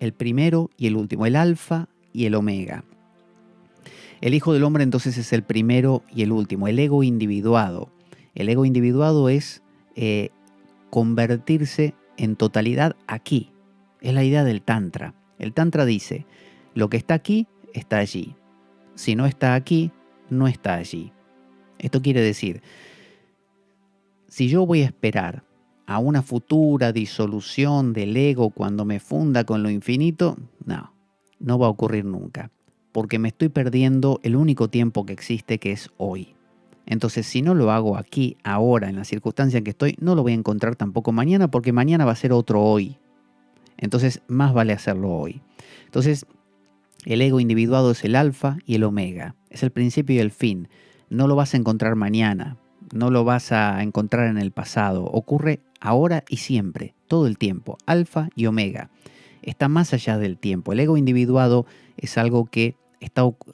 El primero y el último, el alfa y el omega. El Hijo del Hombre entonces es el primero y el último, el ego individuado. El ego individuado es convertirse en totalidad aquí. Es la idea del Tantra. El Tantra dice, lo que está aquí, está allí. Si no está aquí, no está allí. Esto quiere decir, si yo voy a esperar a una futura disolución del ego cuando me funda con lo infinito, no va a ocurrir nunca, porque me estoy perdiendo el único tiempo que existe, que es hoy. Entonces, si no lo hago aquí, ahora, en la circunstancia en que estoy, no lo voy a encontrar tampoco mañana, porque mañana va a ser otro hoy. Entonces, más vale hacerlo hoy. Entonces, el ego individuado es el alfa y el omega, es el principio y el fin. No lo vas a encontrar mañana, no lo vas a encontrar en el pasado, ocurre ahora y siempre, todo el tiempo, alfa y omega. Está más allá del tiempo. El ego individuado es algo que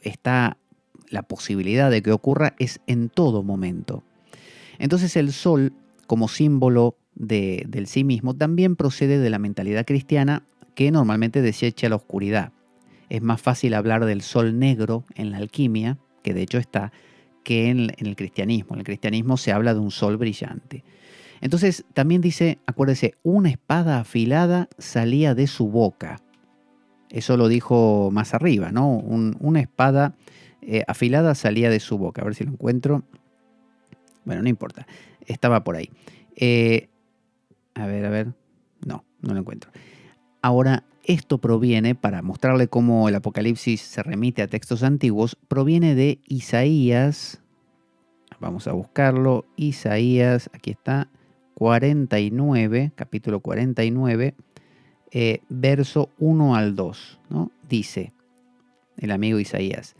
está la posibilidad de que ocurra es en todo momento. Entonces el sol, como símbolo del sí mismo, también procede de la mentalidad cristiana que normalmente desecha la oscuridad. Es más fácil hablar del sol negro en la alquimia, que de hecho está, que en el cristianismo. En el cristianismo se habla de un sol brillante. Entonces también dice, acuérdese, una espada afilada salía de su boca. Eso lo dijo más arriba, ¿no? Una espada afilada salía de su boca. A ver si lo encuentro. Bueno, no importa. Estaba por ahí. A ver. No lo encuentro. Ahora, esto proviene, para mostrarle cómo el Apocalipsis se remite a textos antiguos, proviene de Isaías. Vamos a buscarlo. Isaías, aquí está. 49, capítulo 49, verso 1 al 2, ¿no? Dice el amigo Isaías,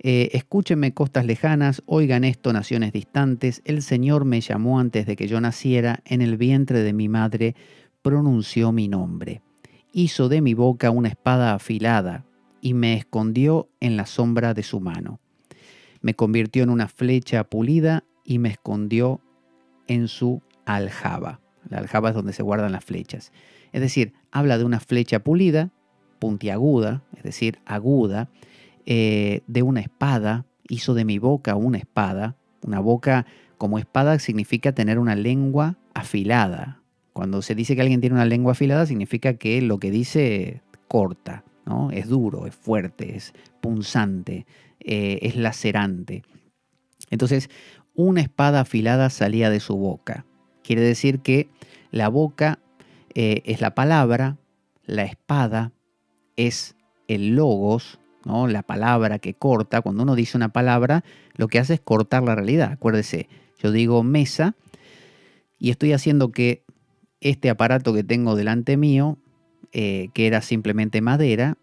escúchenme costas lejanas, oigan esto naciones distantes, el Señor me llamó antes de que yo naciera, en el vientre de mi madre pronunció mi nombre, hizo de mi boca una espada afilada y me escondió en la sombra de su mano, me convirtió en una flecha pulida y me escondió en su aljaba. La aljaba es donde se guardan las flechas. Es decir, habla de una flecha pulida, puntiaguda, es decir, aguda, de una espada, hizo de mi boca una espada. Una boca como espada significa tener una lengua afilada. Cuando se dice que alguien tiene una lengua afilada, significa que lo que dice corta, ¿no? Es duro, es fuerte, es punzante, es lacerante. Entonces, una espada afilada salía de su boca. Quiere decir que la boca es la palabra, la espada es el logos, ¿no? La palabra que corta. Cuando uno dice una palabra, lo que hace es cortar la realidad. Acuérdese, yo digo mesa y estoy haciendo que este aparato que tengo delante mío, que era simplemente madera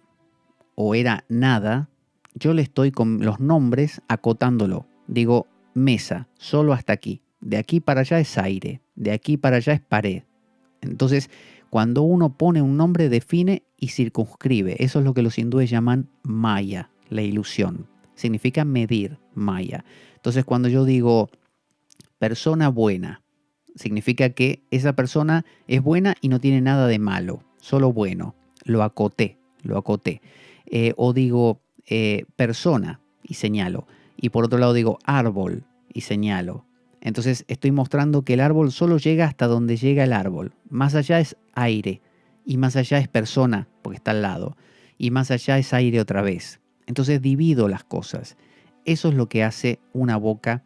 o era nada, yo le estoy con los nombres acotándolo. Digo mesa, solo hasta aquí. De aquí para allá es aire, de aquí para allá es pared. Entonces, cuando uno pone un nombre, define y circunscribe. Eso es lo que los hindúes llaman maya, la ilusión. Significa medir, maya. Entonces, cuando yo digo persona buena, significa que esa persona es buena y no tiene nada de malo, solo bueno. Lo acoté. O digo persona y señalo. Y por otro lado digo árbol y señalo. Entonces estoy mostrando que el árbol solo llega hasta donde llega el árbol. Más allá es aire y más allá es persona, porque está al lado. Y más allá es aire otra vez. Entonces divido las cosas. Eso es lo que hace una boca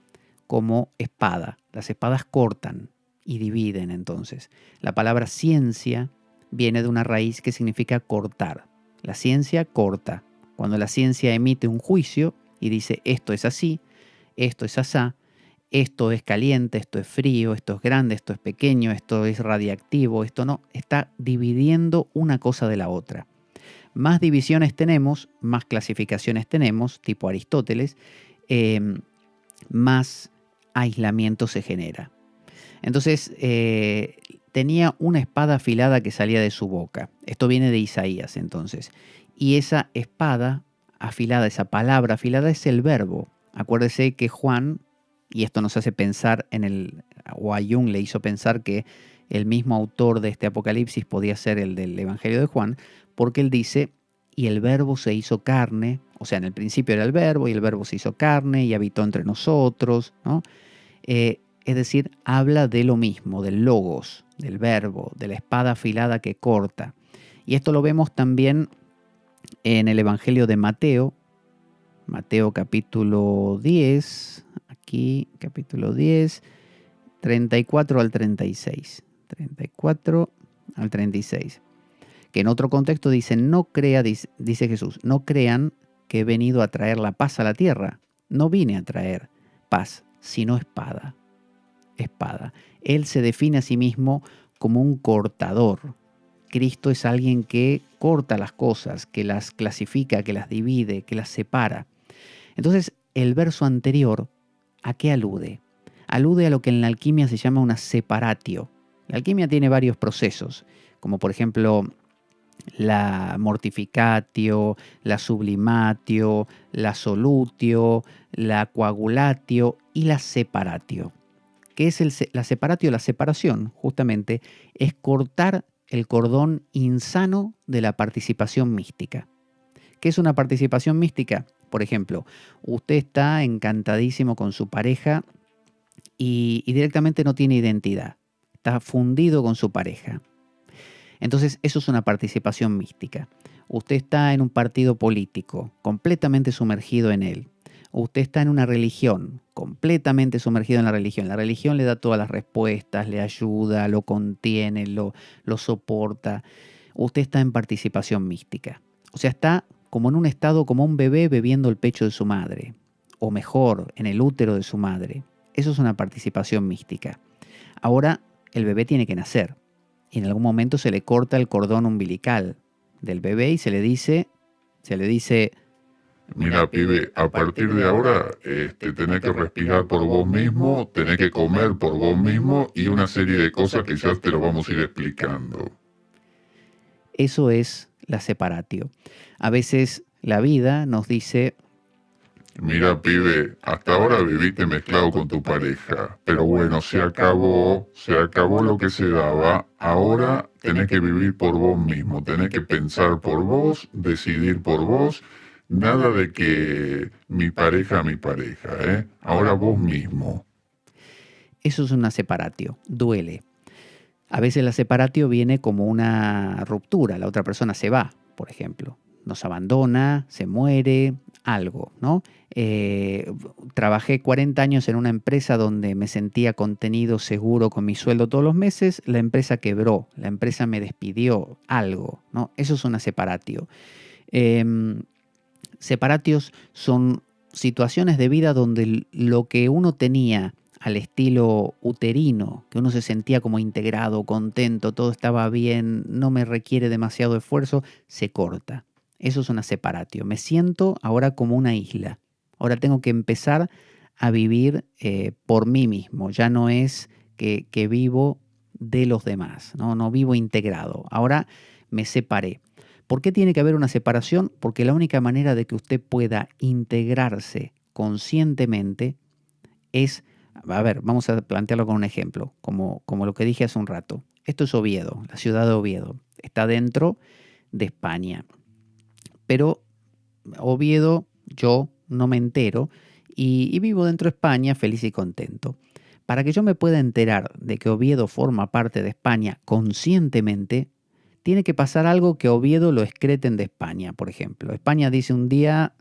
como espada. Las espadas cortan y dividen entonces. La palabra ciencia viene de una raíz que significa cortar. La ciencia corta. Cuando la ciencia emite un juicio y dice esto es así, esto es asá, esto es caliente, esto es frío, esto es grande, esto es pequeño, esto es radiactivo, esto no, está dividiendo una cosa de la otra. Más divisiones tenemos, más clasificaciones tenemos, tipo Aristóteles, más aislamiento se genera. Entonces, tenía una espada afilada que salía de su boca. Esto viene de Isaías, entonces. Y esa espada afilada, esa palabra afilada es el verbo. Acuérdese que Juan, y esto nos hace pensar o a Jung le hizo pensar que el mismo autor de este Apocalipsis podía ser el del Evangelio de Juan, porque él dice, y el verbo se hizo carne, o sea, en el principio era el verbo, y el verbo se hizo carne y habitó entre nosotros, ¿no? Es decir, habla de lo mismo, del logos, del verbo, de la espada afilada que corta. Y esto lo vemos también en el Evangelio de Mateo, Mateo capítulo 10, aquí capítulo 10, 34 al 36. 34 al 36. Que en otro contexto dice, no crea, dice Jesús, no crean que he venido a traer la paz a la tierra. No vine a traer paz, sino espada. Espada. Él se define a sí mismo como un cortador. Cristo es alguien que corta las cosas, que las clasifica, que las divide, que las separa. Entonces, el verso anterior, ¿a qué alude? Alude a lo que en la alquimia se llama una separatio. La alquimia tiene varios procesos, como por ejemplo la mortificatio, la sublimatio, la solutio, la coagulatio y la separatio. ¿Qué es la separatio? La separación, justamente, es cortar el cordón insano de la participación mística. ¿Qué es una participación mística? Por ejemplo, usted está encantadísimo con su pareja y directamente no tiene identidad. Está fundido con su pareja. Entonces, eso es una participación mística. Usted está en un partido político, completamente sumergido en él. Usted está en una religión, completamente sumergido en la religión. La religión le da todas las respuestas, le ayuda, lo contiene, lo soporta. Usted está en participación mística. O sea, está como en un estado como un bebé bebiendo el pecho de su madre. O mejor, en el útero de su madre. Eso es una participación mística. Ahora, el bebé tiene que nacer. Y en algún momento se le corta el cordón umbilical del bebé y se le dice, mira, pibe, a partir de ahora tenés que respirar por vos mismo, tenés que comer por vos mismo y una serie de cosas que ya te lo vamos a ir explicando. Eso es la separatio. A veces la vida nos dice, mira, pibe, hasta ahora viviste mezclado con tu pareja, pero bueno, se acabó lo que se daba. Ahora tenés que vivir por vos mismo, tenés que pensar por vos, decidir por vos. Nada de que mi pareja, ¿eh? Ahora vos mismo. Eso es una separatio, duele. A veces la separatio viene como una ruptura, la otra persona se va, por ejemplo. Nos abandona, se muere, algo, ¿no? Trabajé 40 años en una empresa donde me sentía contenido, seguro con mi sueldo todos los meses. La empresa quebró, la empresa me despidió, algo, ¿no? Eso es una separatio. Separatios son situaciones de vida donde lo que uno tenía al estilo uterino, que uno se sentía como integrado, contento, todo estaba bien, no me requiere demasiado esfuerzo, se corta. Eso es una separatio. Me siento ahora como una isla. Ahora tengo que empezar a vivir por mí mismo. Ya no es que vivo de los demás, ¿no? No vivo integrado. Ahora me separé. ¿Por qué tiene que haber una separación? Porque la única manera de que usted pueda integrarse conscientemente es, a ver, vamos a plantearlo con un ejemplo, como lo que dije hace un rato. Esto es Oviedo, la ciudad de Oviedo. Está dentro de España. Pero Oviedo, yo no me entero y vivo dentro de España feliz y contento. Para que yo me pueda enterar de que Oviedo forma parte de España conscientemente, tiene que pasar algo que Oviedo lo excreten de España, por ejemplo. España dice un día,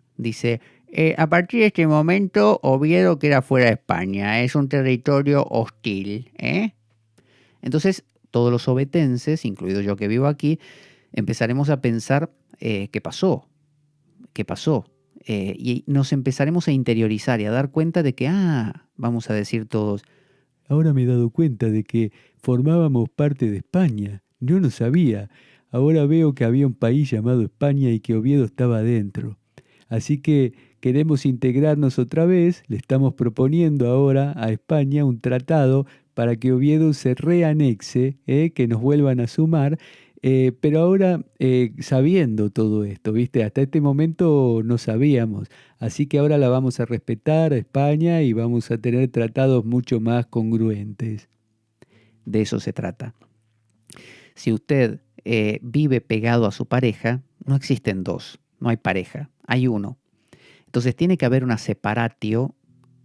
a partir de este momento Oviedo queda fuera de España, es un territorio hostil, ¿eh? Entonces, todos los ovetenses, incluido yo que vivo aquí, empezaremos a pensar, ¿qué pasó? ¿Qué pasó? Y nos empezaremos a interiorizar y a dar cuenta de que, vamos a decir todos, ahora me he dado cuenta de que formábamos parte de España. Yo no sabía. Ahora veo que había un país llamado España y que Oviedo estaba adentro. Así que queremos integrarnos otra vez. Le estamos proponiendo ahora a España un tratado para que Oviedo se reanexe, que nos vuelvan a sumar. Pero ahora, sabiendo todo esto, ¿viste? Hasta este momento no sabíamos. Así que ahora la vamos a respetar a España y vamos a tener tratados mucho más congruentes. De eso se trata. Si usted vive pegado a su pareja, no existen dos, no hay pareja, hay uno. Entonces tiene que haber una separatio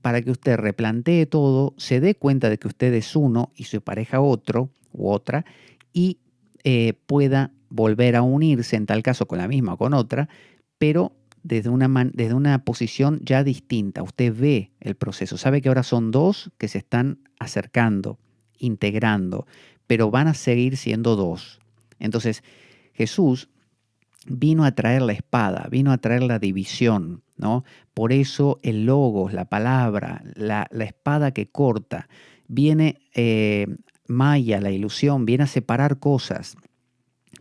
para que usted replantee todo, se dé cuenta de que usted es uno y su pareja otro. u otra y pueda volver a unirse, en tal caso con la misma o con otra, pero desde una posición ya distinta. Usted ve el proceso, sabe que ahora son dos que se están acercando, integrando, pero van a seguir siendo dos. Entonces, Jesús vino a traer la espada, vino a traer la división, ¿no? Por eso el logos, la palabra, la espada que corta, viene Maya, la ilusión, viene a separar cosas,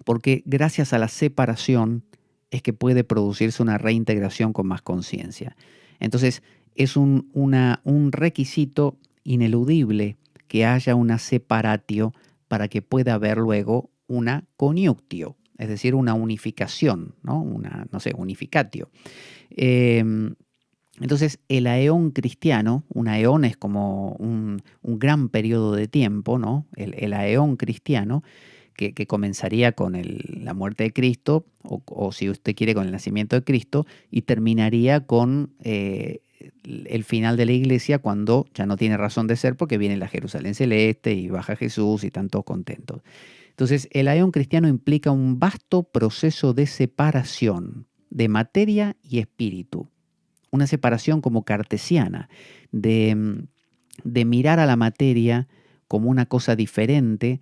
porque gracias a la separación es que puede producirse una reintegración con más conciencia. Entonces, es un requisito ineludible que haya una separatio para que pueda haber luego una coniuctio, es decir, una unificación, ¿no? Unificatio. Entonces, el aeón cristiano, un aeón es como un gran periodo de tiempo, ¿no? El aeón cristiano, que comenzaría con la muerte de Cristo, o si usted quiere, con el nacimiento de Cristo, y terminaría con el final de la iglesia, cuando ya no tiene razón de ser, porque viene la Jerusalén celeste y baja Jesús y están todos contentos. Entonces, el aeón cristiano implica un vasto proceso de separación de materia y espíritu. Una separación como cartesiana, de mirar a la materia como una cosa diferente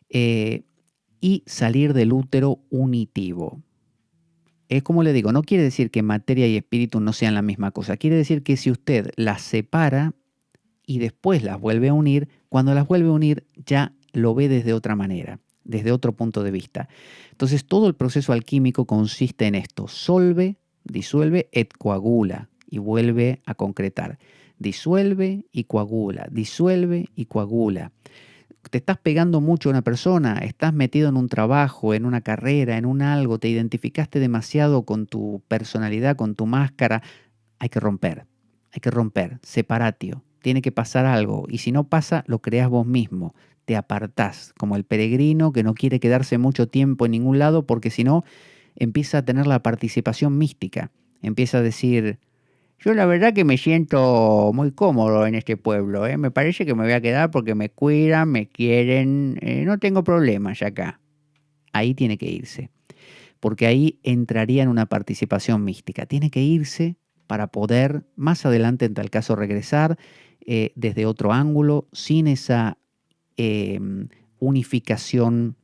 y salir del útero unitivo. Es como le digo, no quiere decir que materia y espíritu no sean la misma cosa. Quiere decir que si usted las separa y después las vuelve a unir, cuando las vuelve a unir ya lo ve desde otra manera, desde otro punto de vista. Entonces todo el proceso alquímico consiste en esto: solve, disuelve et coagula, y vuelve a concretar. Disuelve y coagula, disuelve y coagula. Te estás pegando mucho a una persona, estás metido en un trabajo, en una carrera, en un algo, te identificaste demasiado con tu personalidad, con tu máscara. Hay que romper, separatio. Tiene que pasar algo, y si no pasa, lo creas vos mismo. Te apartás, como el peregrino que no quiere quedarse mucho tiempo en ningún lado, porque si no, empieza a tener la participación mística. Empieza a decir: yo la verdad que me siento muy cómodo en este pueblo, ¿eh? Me parece que me voy a quedar porque me cuidan, me quieren, no tengo problemas acá. Ahí tiene que irse, porque ahí entraría en una participación mística. Tiene que irse para poder más adelante, en tal caso, regresar desde otro ángulo, sin esa unificación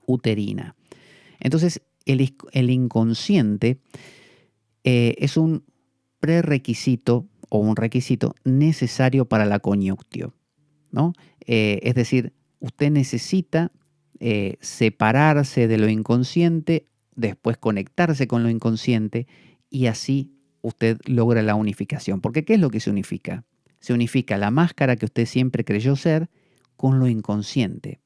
uterina. Entonces, el inconsciente es un prerequisito o un requisito necesario para la coniuctio, ¿no? Es decir, usted necesita separarse de lo inconsciente, después conectarse con lo inconsciente, y así usted logra la unificación. Porque ¿qué es lo que se unifica? Se unifica la máscara que usted siempre creyó ser con lo inconsciente.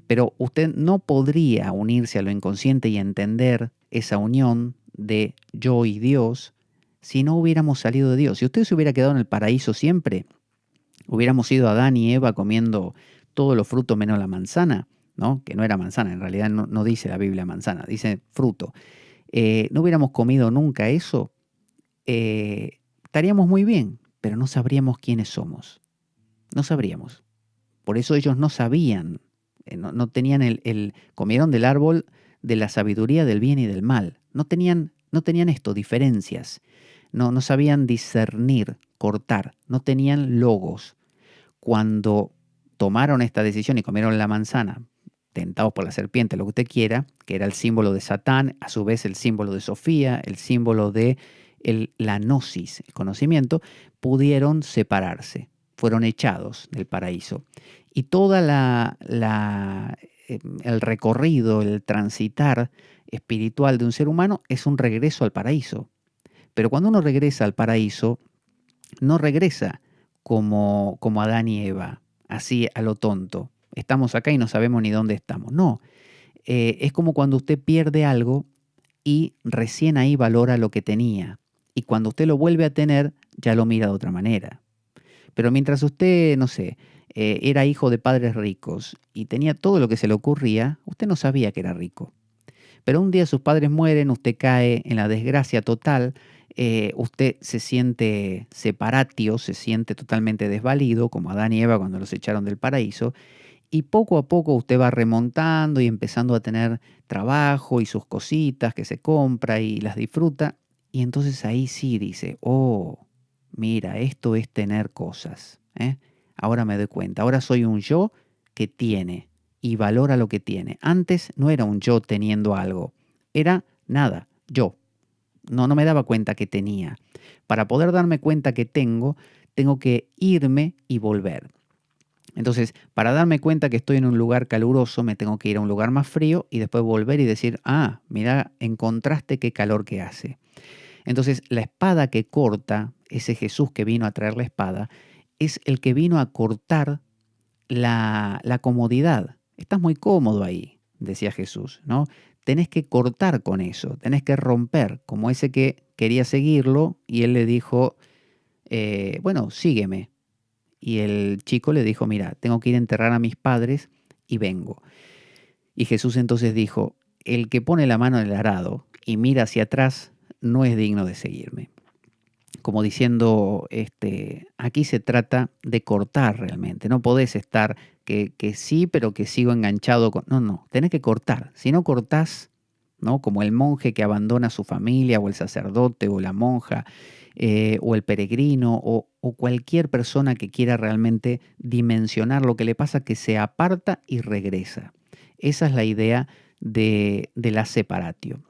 Pero usted no podría unirse a lo inconsciente y entender esa unión de yo y Dios si no hubiéramos salido de Dios. Si usted se hubiera quedado en el paraíso siempre, hubiéramos sido Adán y Eva comiendo todos los frutos menos la manzana, ¿no? Que no era manzana, en realidad no dice la Biblia manzana, dice fruto. No hubiéramos comido nunca eso, estaríamos muy bien, pero no sabríamos quiénes somos. No sabríamos. Por eso ellos no sabían, no tenían comieron del árbol de la sabiduría del bien y del mal. No tenían esto, diferencias. No sabían discernir, cortar. No tenían logos. Cuando tomaron esta decisión y comieron la manzana, tentados por la serpiente, lo que usted quiera, que era el símbolo de Satán, a su vez el símbolo de Sofía, el símbolo de la gnosis, el conocimiento, pudieron separarse. Fueron echados del paraíso. Y toda el recorrido, el transitar espiritual de un ser humano es un regreso al paraíso. Pero cuando uno regresa al paraíso, no regresa como Adán y Eva, así a lo tonto. Estamos acá y no sabemos ni dónde estamos. No, es como cuando usted pierde algo y recién ahí valora lo que tenía. Y cuando usted lo vuelve a tener, ya lo mira de otra manera. Pero mientras usted, no sé, era hijo de padres ricos y tenía todo lo que se le ocurría, usted no sabía que era rico. Pero un día sus padres mueren, usted cae en la desgracia total, usted se siente separatio, se siente totalmente desvalido, como Adán y Eva cuando los echaron del paraíso, Y poco a poco usted va remontando y empezando a tener trabajo y sus cositas que se compra y las disfruta. Y entonces ahí sí dice, oh, mira, esto es tener cosas, ¿eh? Ahora me doy cuenta, ahora soy un yo que tiene y valora lo que tiene. Antes no era un yo teniendo algo, era nada, yo. No me daba cuenta que tenía. Para poder darme cuenta que tengo que irme y volver. Entonces, para darme cuenta que estoy en un lugar caluroso, me tengo que ir a un lugar más frío y después volver y decir, ah, mira, en contraste qué calor que hace. Entonces, la espada que corta, ese Jesús que vino a traer la espada, es el que vino a cortar la comodidad. Estás muy cómodo ahí, decía Jesús, ¿no? Tenés que cortar con eso, tenés que romper, como ese que quería seguirlo y él le dijo, bueno, sígueme. Y el chico le dijo, mira, tengo que ir a enterrar a mis padres y vengo. Y Jesús entonces dijo, el que pone la mano en el arado y mira hacia atrás no es digno de seguirme. Como diciendo, aquí se trata de cortar realmente. No podés estar que sí, pero que sigo enganchado con... No, tenés que cortar. Si no cortás, ¿no? Como el monje que abandona a su familia, o el sacerdote, o la monja, o el peregrino, o cualquier persona que quiera realmente dimensionar lo que le pasa, que se aparta y regresa. Esa es la idea de la separatio.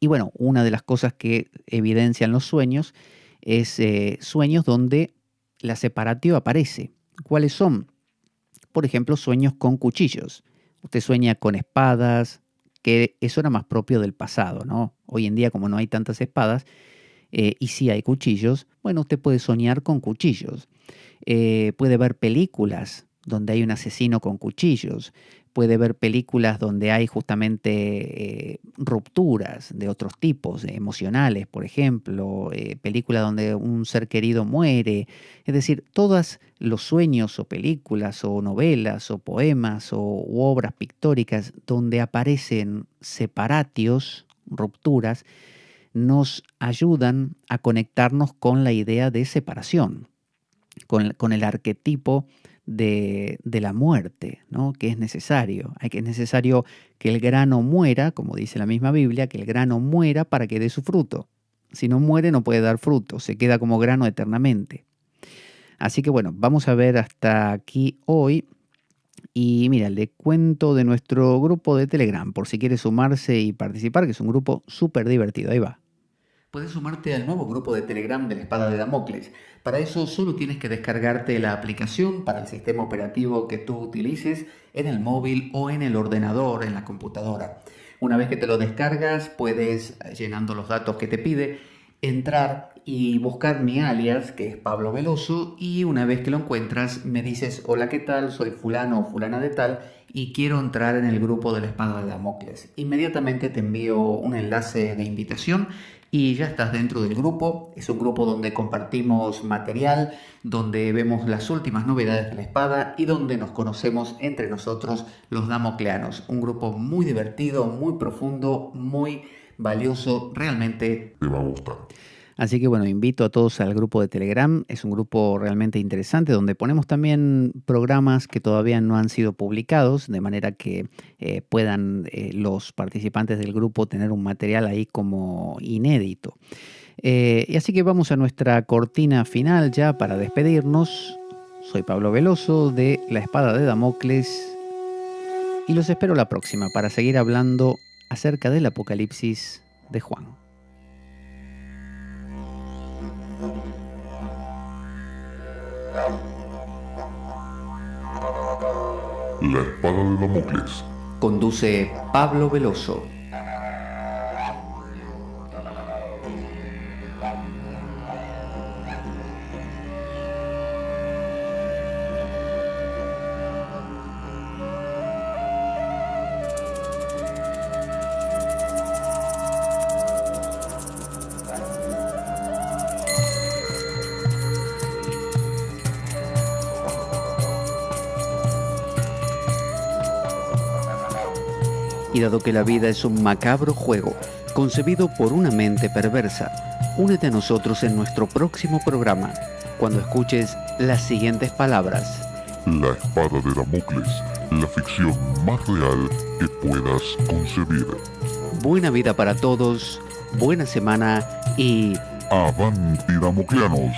Y bueno, una de las cosas que evidencian los sueños es sueños donde la separatio aparece. ¿Cuáles son? Por ejemplo, sueños con cuchillos. Usted sueña con espadas, que eso era más propio del pasado, ¿no? Hoy en día, como no hay tantas espadas, y sí hay cuchillos, bueno, usted puede soñar con cuchillos. Puede ver películas donde hay un asesino con cuchillos. Puede ver películas donde hay justamente rupturas de otros tipos, emocionales, por ejemplo, películas donde un ser querido muere. Es decir, todos los sueños o películas o novelas o poemas u obras pictóricas donde aparecen separatios, rupturas, nos ayudan a conectarnos con la idea de separación, con el arquetipo de la muerte, ¿no? Que es necesario. Es necesario que el grano muera, como dice la misma Biblia, que el grano muera para que dé su fruto. Si no muere no puede dar fruto, se queda como grano eternamente. Así que bueno, vamos a ver hasta aquí hoy. Y mira, le cuento de nuestro grupo de Telegram, por si quiere sumarse y participar, que es un grupo súper divertido. Ahí va. Puedes sumarte al nuevo grupo de Telegram de la Espada de Damocles. Para eso solo tienes que descargarte la aplicación para el sistema operativo que tú utilices en el móvil o en el ordenador, en la computadora. Una vez que te lo descargas, puedes, llenando los datos que te pide, entrar y buscar mi alias, que es Pablo Veloso, y una vez que lo encuentras me dices, hola, ¿qué tal? Soy fulano o fulana de tal y quiero entrar en el grupo de la Espada de Damocles. Inmediatamente te envío un enlace de invitación y ya estás dentro del grupo. Es un grupo donde compartimos material, donde vemos las últimas novedades de la espada y donde nos conocemos entre nosotros los damocleanos. Un grupo muy divertido, muy profundo, muy valioso, realmente Te va a gustar. Así que bueno, invito a todos al grupo de Telegram. Es un grupo realmente interesante donde ponemos también programas que todavía no han sido publicados, de manera que puedan los participantes del grupo tener un material ahí como inédito. Y así que vamos a nuestra cortina final ya para despedirnos. Soy Pablo Veloso de La Espada de Damocles y los espero la próxima para seguir hablando acerca del Apocalipsis de Juan. La Espada de Damocles. conduce Pablo Veloso. Y dado que la vida es un macabro juego, concebido por una mente perversa, únete a nosotros en nuestro próximo programa, cuando escuches las siguientes palabras. La espada de Damocles, la ficción más real que puedas concebir. Buena vida para todos, buena semana y... ¡Avanti, Damocleanos!